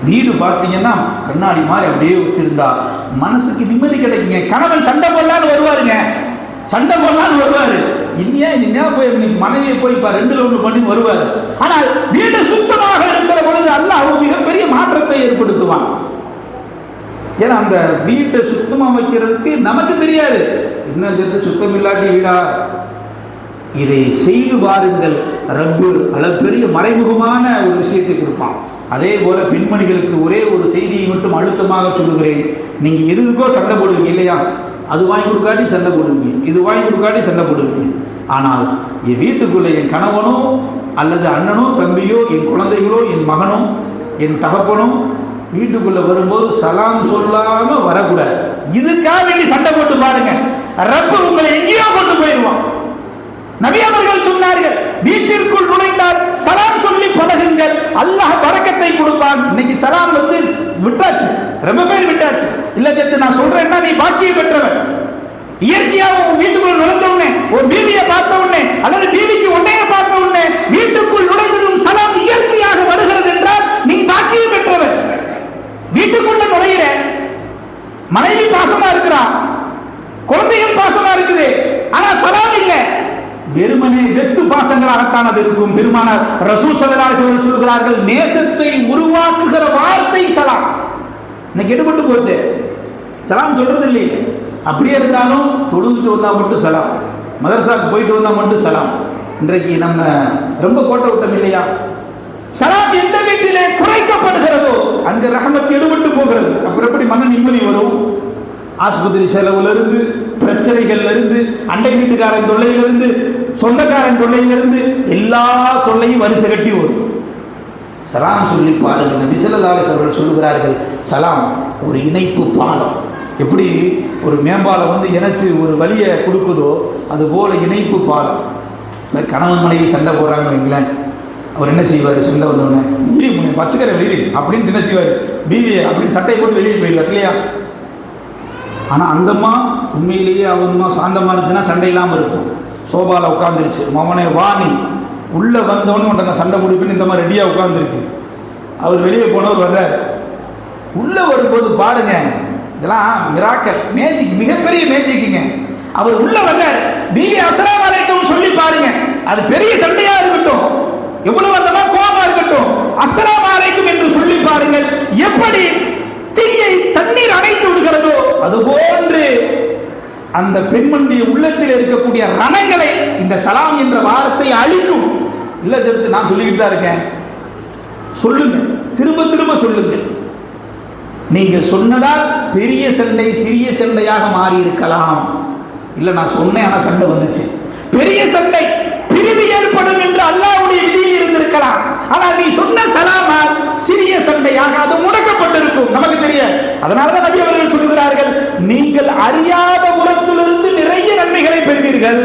வீடு பார்த்தீங்கன்னா கண்ணாடி மாதிரி அப்படியே வச்சிருந்தா மனசுக்கு நிம்மதி கிடைக்குங்க. கணவன் சண்டை போடலான்னு வருவாரு, இல்லையா போய் மனைவியை போய் ரெண்டுல ஒன்று பண்ணி வருவாரு. ஆனால் வீடு சுத்தமாக இருக்கிற பொழுது அல்லாஹ் மிகப்பெரிய மாற்றத்தை ஏற்படுத்துவான். ஏன்னா அந்த வீட்டை சுத்தமா வைக்கிறதுக்கு நமக்கு தெரியாது, என்ன சேர்த்து சுத்தம் இல்லாட்டி வீடா, இதை செய்து பாருங்கள். ரப்பு அளப்பெரிய மறைமுகமான ஒரு விஷயத்தை கொடுப்பான். அதே போல பெண்மணிகளுக்கு ஒரே ஒரு செய்தியை மட்டும் அழுத்தமாக சொல்லுகிறேன். நீங்க எதுக்கோ சண்டை போடுவீங்க இல்லையா, அது வாங்கி கொடுக்காட்டி சண்டை போடுவீங்க, இது வாங்கி கொடுக்காட்டி சண்டை போடுவீங்க. ஆனால் என் வீட்டுக்குள்ள என் கணவனோ அல்லது அண்ணனோ தம்பியோ என் குழந்தைகளோ என் மகனோ என் தகப்பனோ வீட்டுக்குள்ள வரும்போது சலாம் சொல்லாம வரக்கூடாது. இதுக்காக வேண்டி சண்டை போட்டு பாருங்க, ரப்பு உங்களை எங்கேயோ கொண்டு போயிடுவான். நபி அவர்கள் சொன்னார்கள், வீட்டிற்குள் நுழைந்தால் சலாம் சொல்லி பழகுங்கள், அல்லாஹ் பரக்கத்தை கொடுப்பான். இன்னைக்கு சலாம் வந்து விட்டாச்சு, ரொம்ப பேர் விட்டாச்சு. இல்ல சேர்த்து நான் சொல்றேன்னா நீ பாக்கிய பெற்றவன். இயற்கையாக உன் வீட்டுக்குள் நுழைஞ்ச உடனே ஒரு பீவியை பார்த்த உடனே அல்லது பீவிக்கு உன்னைய பார்த்த உடனே வீட்டுக்குள் நுழைந்ததும் சலாம் இயற்கையாக வருகிறது என்றால் நீ பாக்கிய பெற்றவன். வீட்டுக்குள்ள நுழையிற மனைவி பாசமா இருக்கிறா, குழந்தைகள் பாசமா இருக்குது, ஆனா சலாம் இல்லை, வெறுமனே வெத்து பாசங்களாகத்தான் அது இருக்கும். பெருமானார் ரசூல் ஸல்லல்லாஹு அலைஹி வஸல்லம் சொல்கிறார்கள், நேசத்தை உருவாக்குகிற வார்த்தை சலாம். இன்னைக்கு எடுபட்டு போச்சு, சலாம் சொல்றது இல்லையே. அப்படியே இருந்தாலும் தொழுதுட்டு வந்தா மட்டும் சலாம், மதரசாவுக்கு போயிட்டு வந்தா மட்டும் சலாம். இன்றைக்கு நம்ம ரொம்ப கோட்டை விட்டம் இல்லையா? சலாம் எந்த வீட்டிலே குறைக்கப்படுகிறதோ அங்க ரஹமத் எடுபட்டு போகிறது. அப்புறம் எப்படி மன நிம்மதி வரும்? ஆஸ்பத்திரி செலவுல இருந்து, பிரச்சனைகள்ல இருந்து, அண்டை வீட்டுக்காரன் தொல்லையிலிருந்து, சொந்தக்காரன் தொல்லையிலிருந்து எல்லா தொல்லையும் வரிசை கட்டி வரும். சலாம் சொல்லி பாருங்கள். நபி ஸல்லல்லாஹு அலைஹி வஸல்லம் சொல்லுகிறார்கள், சலாம் ஒரு இணைப்பு பாலம். எப்படி ஒரு மேம்பாலம் வந்து இணைச்சு ஒரு வழியை கொடுக்குதோ அது போல இணைப்பு பாலம். கணவன் மனைவி சண்டை போடுறாங்க வைங்களேன், அவர் என்ன செய்வார்? சண்டை வந்தோடனே வெளியே முன்னே பச்சைக்கரை வெளியே அப்படின்ட்டு என்ன செய்வார்? பீவியை அப்படின்னு சட்டையை போட்டு வெளியே போயிடுவார் இல்லையா? ஆனால் அந்தம்மா உண்மையிலேயே அவங்கம்மா சாந்தமாக இருந்துச்சுன்னா சண்டை இல்லாமல் இருக்கும். சோபாவில் உட்காந்துருச்சு, மவனே வாணி உள்ளே வந்தவொடனே உடனே சண்டை முடிப்புன்னு இந்த மாதிரி ரெடியாக உட்காந்துருக்கு. அவர் வெளியே போனவர் வர்றார். உள்ளே வரும்போது பாருங்க, இதெல்லாம் மிராக்கல், மேஜிக், மிகப்பெரிய மேஜிக்குங்க. அவர் உள்ள வர்றார், பீவி அஸ்ஸலாமு அலைக்கும் சொல்லி பாருங்க. அது பெரிய சண்டையா இருக்கட்டும், எவ்வளவு வந்தமா கோபமா இருக்கட்டும், அஸ்ஸலாமு அலைக்கும் என்று சொல்லி பாருங்கள். எப்படி தீயை தண்ணீர் அணைத்து விடுகிறதோ அதுபோன்று அந்த பெண்மணிய உள்ளத்தில் இருக்கக்கூடிய ரணங்களை இந்த சலாம் என்ற வார்த்தை அழிக்கும். இல்ல ஜெருத்து நான் சொல்லிக்கிட்டு தான் இருக்கேன், சொல்லுங்க, திரும்ப திரும்ப சொல்லுங்க. நீங்க சொன்னதால் பெரிய சண்டை சிறிய சண்டையாக மாறி இருக்கலாம். இல்ல நான் சொன்னேன் ஆனா சண்டை வந்துச்சு, பெரிய சண்டை பிரிவு ஏற்படும் என்று அல்லாஹ்வுடைய விதியில் இருந்திருக்கலாம். ஆனால் நீ சொன்ன சலாமால் சிறிய சண்டையாக அது முடக்கப்பட்டிருக்கும், நமக்கு தெரியாது. அதனாலதான் நபி அவர்கள் சொல்லுகிறார்கள், நீங்கள் அறியாத புறத்திலிருந்து நிறைய நன்மைகளை பெறுவீர்கள்.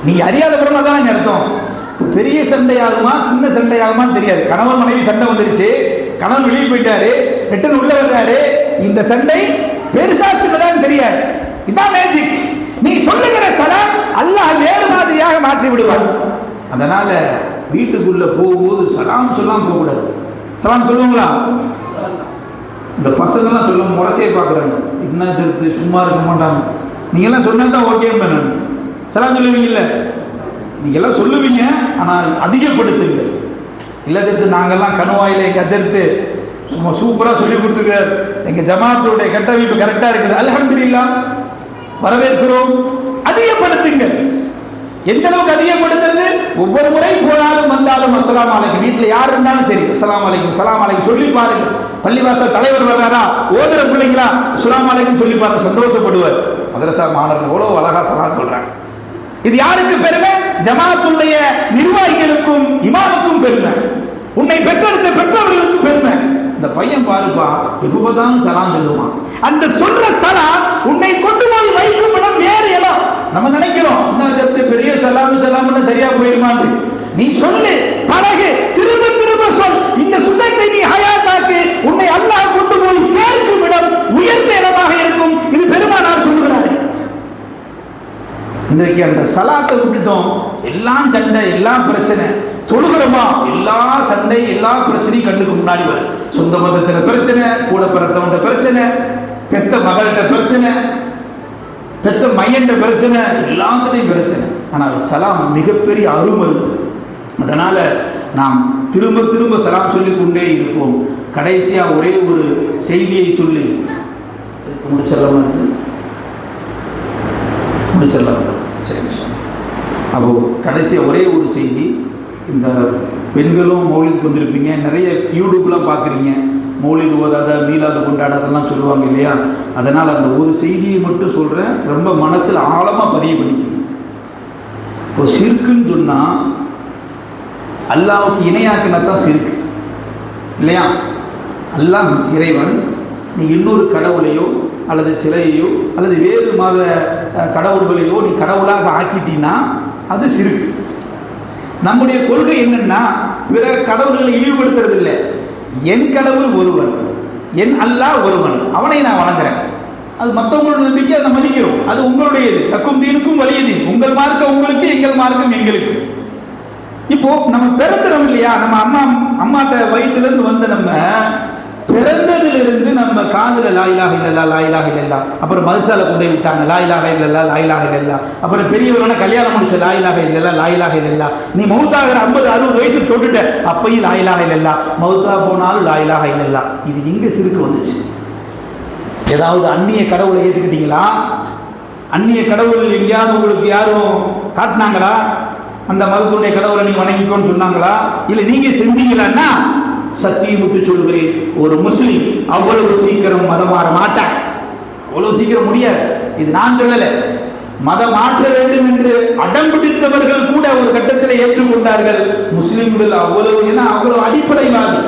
நீங்க அறியாத புறம் தானே அர்த்தம். பெரிய சண்டையாகுமா சின்ன சண்டையாகுமான்னு தெரியாது. கணவன் மனைவி சண்டை வந்துருச்சு, கணவன் வெளியே போயிட்டாரு, ரிட்டன் உள்ள வர்றாரு, இந்த சண்டை பெருசா சின்னதான்னு தெரியாது. இதான் மேஜிக். நீ சொல்லுகிற சலாம் அல்லாஹ் வேறு மாதிரியாக மாற்றி விடுவார். அதனால வீட்டுக்குள்ள போகும்போது சலாம் சொல்லாம போகக்கூடாது. சலாம் சொல்லுவாங்களா? இந்த பசங்கள்லாம் சொல்ல முறைச்சே பார்க்குறாங்க, என்ன தெரித்து சும்மா இருக்க மாட்டாங்க. நீங்கள்லாம் சொன்னதான் ஓகே பண்ண சலாம் சொல்லுவீங்கல்ல, நீங்கள்லாம் சொல்லுவீங்க, ஆனால் அதிகப்படுத்துங்க. இல்லை தெரித்து நாங்கள்லாம் கணுவாயிலே கஜர்த்து சும்மா சூப்பராக சொல்லி கொடுத்துருக்கார், எங்கள் ஜமாத்துடைய கட்டமைப்பு கரெக்டாக இருக்குது, அல்ஹம்துலில்லாஹ், வரவேற்கிறோம். அதிகப்படுத்துங்க. எந்த அளவுக்கு அதிகப்படுத்துறது? ஒவ்வொரு முறை போனாலும் வந்தாலும் அஸ்ஸலாமு அலைக்கும், வீட்டில் யார் இருந்தாலும் சரி அஸ்ஸலாமு அலைக்கும் சலாம் அலைக்கும் சொல்லி பாருங்க. பள்ளிவாசல் தலைவர் வர்றாரா, ஓதுற பிள்ளைங்களா அஸ்ஸலாமு அலைக்கும் சொல்லி பாருங்க, சந்தோஷப்படுவார். மதரசா மாணவர்கள் எவ்வளவு அழகா சலாம் சொல்றாங்க. இது யாருக்கு பெருமை? ஜமாத்துடைய நிர்வாகிகளுக்கும் இமாமுக்கும் பெருமை, உன்னை பெற்றெடுத்த பெற்றோர்களுக்கு பெருமை. இந்த பையன் பாருப்பா எப்ப பார்த்தாலும் சலாம் சொல்லுவான். அந்த சொல்ற சலாம் உன்னை கொண்டு போய் வைக்கும் இடம் வேறு இடம். நம்ம நினைக்கிறோம் என்ன பெரிய சலாம் சலாம்னு சரியா போயிருமான்னு. நீ சொல்லு, பழகு, திரும்ப திரும்ப சொல். இந்த சுண்ணத்தை நீ ஹயாத்தாக்கு, உன்னை அல்லாஹ் கொண்டு போய் சேர்க்கும் இடம் உயர்ந்த இடமாக இருக்கும். இது பெருமானார் சொல்லுகிறார். இன்றைக்கு அந்த சலாத்தை விட்டுட்டோம், எல்லாம் சண்டை, எல்லாம் பிரச்சனை. தொழுகிறோமா, எல்லா சண்டை எல்லா பிரச்சனையும் கண்ணுக்கு முன்னாடி வருது. சொந்த மதத்தில் பிரச்சனை, கூட பிறத்தவன்ட பிரச்சனை, பெத்த மகள்கிட்ட பிரச்சனை, பெத்த மையண்ட பிரச்சனை, எல்லாத்துலையும் பிரச்சனை. ஆனால் சலாம் மிகப்பெரிய அருமருந்து. அதனால நாம் திரும்ப திரும்ப சலாம் சொல்லிக் கொண்டே இருப்போம். கடைசியா ஒரே ஒரு செய்தியை சொல்லி முடிச்சிடலாம். சரி, அப்போ கடைசியாக ஒரே ஒரு செய்தி. இந்த பெண்களும் மௌலிதுக்கு வந்திருப்பீங்க, நிறைய யூடியூப்லாம் பார்க்குறீங்க, மௌலிது ஓதாத மீலாது கொண்டாடாதெல்லாம் சொல்லுவாங்க இல்லையா. அதனால் அந்த ஒரு செய்தியை மட்டும் சொல்கிறேன், ரொம்ப மனசில் ஆழமாக பதிவு பண்ணிக்கணும். இப்போ சிறுக்குன்னு சொன்னால் அல்லாஹ்வுக்கு இணையாக்கினா தான் சிறுக்கு இல்லையா. அல்லாஹ் இறைவன், நீ இன்னொரு கடவுளையோ அல்லது சிலையையோ அல்லது வேறு மத கடவுள்களையோ நீ கடவுளாக ஆக்கிட்டீன்னா அது சிறுக்கு. நம்முடைய கொள்கை என்னன்னா, பிற கடவுள்களை இழிவுபடுத்துறது இல்லை. என் கடவுள் ஒருவன், என் அல்லாஹ் ஒருவன், அவனை நான் வணங்குறேன். அது மற்றவங்களோட நம்பிக்கை, அதை மதிக்கிறோம். அது உங்களுடையது. லக்கும் தீனுக்கும் வலிய தீன், உங்கள் மார்க்கம் உங்களுக்கு, எங்கள் மார்க்கம் எங்களுக்கு. இப்போ நம்ம பிறந்துறோம் இல்லையா, நம்ம அம்மாட்ட வயிற்றுல இருந்து வந்த நம்ம பிறந்ததிலிருந்து நம்ம காதுல லா இலாஹ இல்லல்லாஹ் லா இலாஹ இல்லல்லாஹ், அப்புறம் மதரசால கொண்டு போய் விட்டாங்க லா இலாஹ இல்லல்லாஹ் லா இலாஹ இல்லல்லாஹ், அப்புறம் பெரியவரான கல்யாணம் முடிச்ச லா இலாஹ இல்லல்லாஹ் லா இலாஹ இல்லல்லாஹ், நீ மௌத்தாகிற 50-60 வயசுக்கு தொட்டுட்ட அப்பையும் லா இலாஹ இல்லல்லாஹ், மௌத்தா போனாலும் லா இலாஹ இல்லல்லாஹ். இது எங்க சிறுக்கு வந்துச்சு? ஏதாவது அந்நிய கடவுளை ஏற்றுக்கிட்டீங்களா? அந்நிய கடவுள் எங்கேயாவது உங்களுக்கு யாரும் காட்டினாங்களா? அந்த மதத்துடைய கடவுளை நீ வணங்கிக்கோன்னு சொன்னாங்களா? இல்லை நீங்க செஞ்சீங்களான்னா சத்தியம் விட்டு சொல்லுகிறேன், ஒரு முஸ்லீம் அவ்வளவு சீக்கிரம் மதம் மாற மாட்டார். அவ்வளவு சீக்கிரம் முடியாது. இது நான் சொல்லல, மதம் மாற்ற வேண்டும் என்று அடம் பிடித்தவர்கள் கூட ஒரு கட்டத்தில் ஏற்றுக்கொண்டார்கள். முஸ்லிம்கள் அவ்வளவு, ஏன்னா அவ்வளவு அடிப்படைவாதி,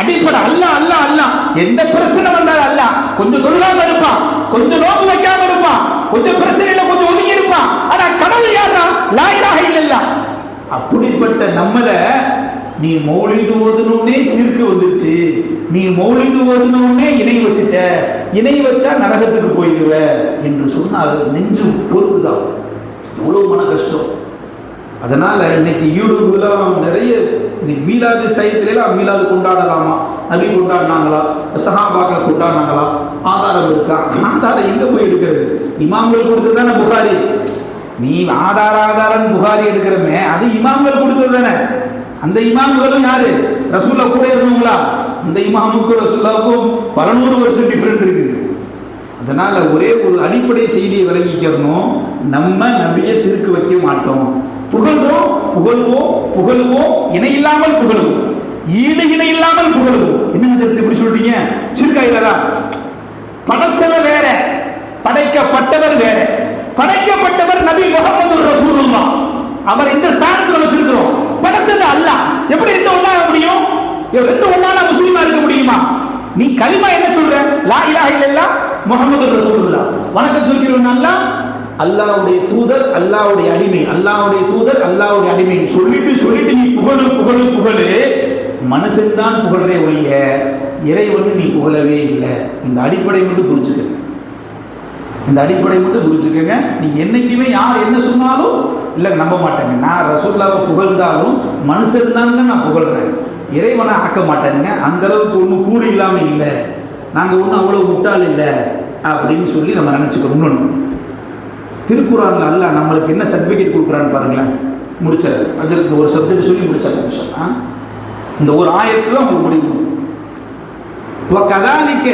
அடிப்படை அல்ல அல்ல அல்ல. எந்த பிரச்சனை வந்தாலும் அல்ல. கொஞ்சம் தொழுகாம இருப்பான், கொஞ்சம் நோக்கு வைக்காம இருப்பான், கொஞ்சம் பிரச்சனையில கொஞ்சம் ஒதுங்கி இருப்பான். ஆனா கடவுள் யாரா? லா இலாஹ இல்லல்லாஹ். அப்படிப்பட்ட நம்மள நீ மௌலிது ஓதுனே சிறுக்கு வந்துருச்சு, நீ மௌலிது ஓதுனே இணை வச்சுட்ட, இணை வச்சா நரகத்துக்கு போயிடுவ என்று சொன்னால் நெஞ்சு பொறுக்குதான். எவ்வளவு மன கஷ்டம். அதனால இன்னைக்கு யூடியூப்லாம் நிறைய மீலாது டயத்திலாம் மீலாது கொண்டாடலாமா, நபி கொண்டாடினாங்களா, சஹாபாக்கள் கொண்டாடினாங்களா, ஆதாரம் இருக்கா? ஆதாரம் எங்க போய் எடுக்கிறது? இமாம்கள் கொடுத்தது தானே புகாரி. நீ ஆதாரம் புகாரி எடுக்கிறமே, அது இமாம்கள் கொடுத்தது தானே. அந்த இமாம்களும் யாரு? ரசூல்லா கூட இருந்தவங்களா? அந்த இமாமுக்கும் ரசூல்லாவுக்கும் பல 100 வருஷம் டிஃபரெண்ட் இருக்குது. அதனால் ஒரே ஒரு அடிப்படை செய்தியை விளங்கிக்கிறணும், நம்ம நபியை சிறுக்கு வைக்க மாட்டோம். புகழ்றோம், புகழுவோம், புகழுவோம், இணையில்லாமல் புகழுவோம், ஈடு இணை இல்லாமல் புகழுவோம். என்ன இப்படி சொல்றீங்க? சிறுக்காயிலதா? படைச்சவர் வேற, படைக்கப்பட்டவர் வேற. படைக்கப்பட்டவர் நபி முஹம்மது ரசூலுல்லாஹ். அவர் இந்த ஸ்தானத்தில் வச்சிருக்கிறோம். படைச்சது அல்லாஹ். எப்படி ரெண்டு ஒண்ணாக முடியும்? ரெண்டு ஒண்ணான முஸ்லீமா இருக்க முடியுமா? நீ கலிமா என்ன சொல்ற? லா இலாஹ இல்லல்லாஹ் முஹம்மது ரசூலுல்லாஹ். வணக்கம் சொல்கிறவன் அல்லாஹ்வுடைய தூதர், அல்லாஹ்வுடைய அடிமை, அல்லாஹ்வுடைய தூதர், அல்லாஹ்வுடைய அடிமை சொல்லிட்டு நீ புகழு புகழு புகழு. மனுஷன் தான் புகழறே ஒழிய இறைவன் நீ புகழவே இல்லை. இந்த அடிப்படை மட்டும் புரிஞ்சுக்க, இந்த அடிப்படை மட்டும் புரிஞ்சுக்கங்க. நீங்க என்னைக்குமே யார் என்ன சொன்னாலும் இல்லை நம்ப மாட்டேங்க. நான் ரசூலுல்லாஹ்வை புகழ்ந்தாலும் மனுஷன் தாங்க நான் புகழ்றேன், இறைவனை ஆக்க மாட்டேனுங்க. அந்த அளவுக்கு ஒன்றும் கூறு இல்லாமல் இல்லை, நாங்கள் ஒன்றும் அவ்வளோ முட்டாள் இல்லை அப்படின்னு சொல்லி நம்ம நினச்சிக்கிறோம். இன்னொன்று, திருக்குறான்ல அல்லாஹ் நம்மளுக்கு என்ன சர்டிஃபிகேட் கொடுக்குறான்னு பாருங்களேன். முடிச்சாரு, அதற்கு ஒரு சப்ஜெக்ட் சொல்லி முடிச்சாரு. இந்த ஒரு ஆயத்து தான் உங்களுக்கு முடிக்கணும். வகதாலிக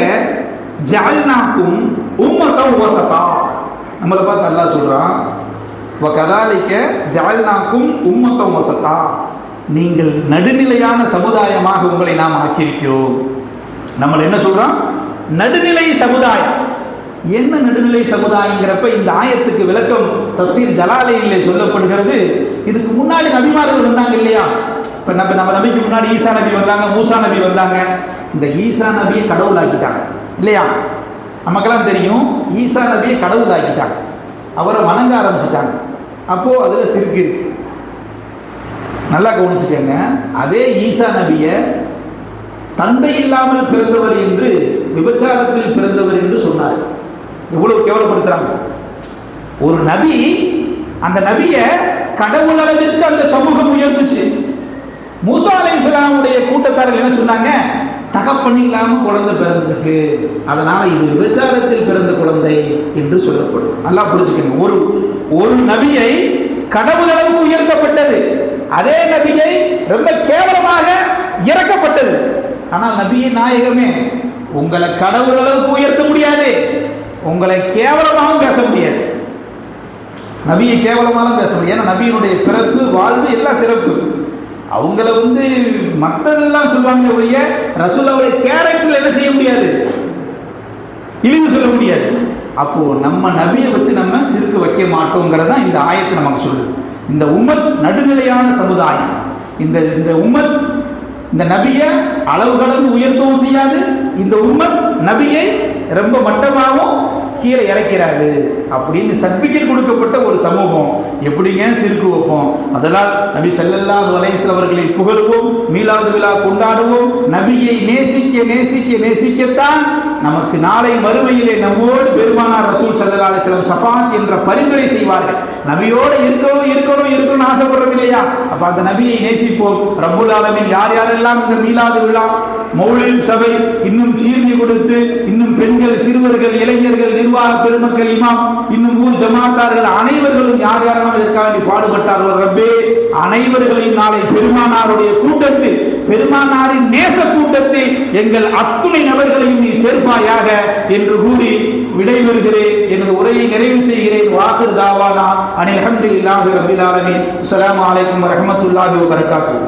ஜஅல்னாக்கும் உம்மத்தன் வஸதா. நம்மளை பார்த்து அல்லாஹ் சொல்றான், வகதாலிக ஜஅல்னாக்கும் உம்மத்தன் வஸதா, நீங்கள் நடுநிலையான சமுதாயமாக உங்களை நாம் ஆக்கியிருக்கிறோம். நம்மளை என்ன சொல்றான்? நடுநிலை சமுதாயம். என்ன நடுநிலை சமுதாயங்கிறப்ப இந்த ஆயத்துக்கு விளக்கம் தப்சீர் ஜலாலையிலே சொல்லப்படுகிறது. இதுக்கு முன்னாடி நபிமார்கள் வந்தாங்க இல்லையா? இப்போ நம்ம நபிக்கு முன்னாடி ஈசா நபி வந்தாங்க, மூசா நபி வந்தாங்க. இந்த ஈசா நபியை கடவுள் ஆக்கிட்டாங்க இல்லையா? நமக்கெல்லாம் தெரியும், ஈசா நபியை கடவுள் ஆக்கிட்டாங்க, அவரை வணங்க ஆரம்பிச்சிட்டாங்க. அப்போது அதில் சிறுக்கு இருக்கு. நல்லா கவனிச்சுக்கங்க. அதே ஈசா நபியை தந்தை இல்லாமல் பிறந்தவர் என்று, விபச்சாரத்தில் பிறந்தவர் என்று சொன்னார். எவ்வளவு கேவலப்படுத்துறாங்க ஒரு நபி. அந்த நபியை கடவுள் அளவிற்கு அந்த சமூகம் உயர்ந்துச்சு. மூசா அலைஹிஸ்ஸலாமுடைய கூட்டத்தார்கள் என்ன சொன்னாங்க? தகப்பன் இல்லாமல் குழந்தை பிறந்ததுக்கு, அதனால இது விபச்சாரத்தில் பிறந்த குழந்தை என்று சொல்லப்படும். நல்லா புரிஞ்சுக்கணும். ஒரு நபியை கடவுள் அளவுக்கு உயர்த்தப்பட்டது, அதே நபியை ரொம்ப கேவலமாக இறக்கப்பட்டது. ஆனால் நபியை நாயகமே, உங்களை கடவுள் அளவுக்கு உயர்த்த முடியாது, உங்களை கேவலமாகவும் பேச முடியாது. நபியை கேவலமாகவும் பேச முடியாது. ஏன்னா நபியினுடைய பிறப்பு, வாழ்வு எல்லாம் சிறப்பு. அவங்கள மற்றதெல்லாம் சொல்லுவாங்க ஒழிய ரசூலுல்லாஹ்வுடைய கேரக்டர் என்ன செய்ய முடியாது, இழிவு சொல்ல முடியாது. அப்போ நம்ம நபியை வச்சு நம்ம சிறுக்கு வைக்க மாட்டோங்கிறதான் இந்த ஆயத்தை நமக்கு சொல்லுது. இந்த உம்மத் நடுநிலையான சமுதாயம். இந்த உம்மத் இந்த நபியை அளவு கடந்து உயர்த்தவும் செய்யாது, இந்த உம்மத் நபியை ரொம்ப மட்டமாகவும் கீழே இறக்கிறாரு அப்படின்னு சர்டிஃபிகேட் கொடுக்கப்பட்ட ஒரு சமூகம். எப்படிங்க சிறுக்கு வைப்போம்? அதனால் நபி ஸல்லல்லாஹு அலைஹி வஸல்லம் அவர்களை புகழுவோம், மீலாது விழா கொண்டாடுவோம். நபியை நேசிக்க நேசிக்க நேசிக்கத்தான் நமக்கு நாளை மறுமையிலே நம்மோடு பெருமானார் ரசூல் ஸல்லல்லாஹு அலைஹி வஸல்லம் ஷஃபாத் என்ற பரிந்துரை செய்வார்கள். நபியோடு இருக்கணும் ஆசைப்படுறோம் இல்லையா? அப்ப அந்த நபியை நேசிப்போம். ரப்புல் ஆலமீன் யார் யாரெல்லாம் இந்த மீலாது விழா, மௌலித் சபை இன்னும் சீர்மை கொடுத்து, இன்னும் பெண்கள், சிறுவர்கள், இளைஞர்கள், நிர்வாக பெருமக்கள், இமாம், இன்னும் ஊர் ஜமாத்தார்கள் அனைவர்களும் யார் யாரெல்லாம் இதற்காக வேண்டி பாடுபட்டார்களோ ரப்பே, அனைவர்களையும் நாளை பெருமானாருடைய கூட்டத்தில், பெருமானாரின் நேச கூட்டத்தில் எங்கள் அத்துணை நபர்களையும் நீ சேர்ப்பாயாக என்று கூறி விடைபெறுகிறேன். எனது உரையை நிறைவு செய்கிறேன். வாஹிர் தாவானா அனில் ஹம்துலில்லாஹி ரப்பில் ஆலமீன். அஸ்ஸலாமு அலைக்கும் வரஹ்மத்துல்லாஹி வபரகாத்துஹு.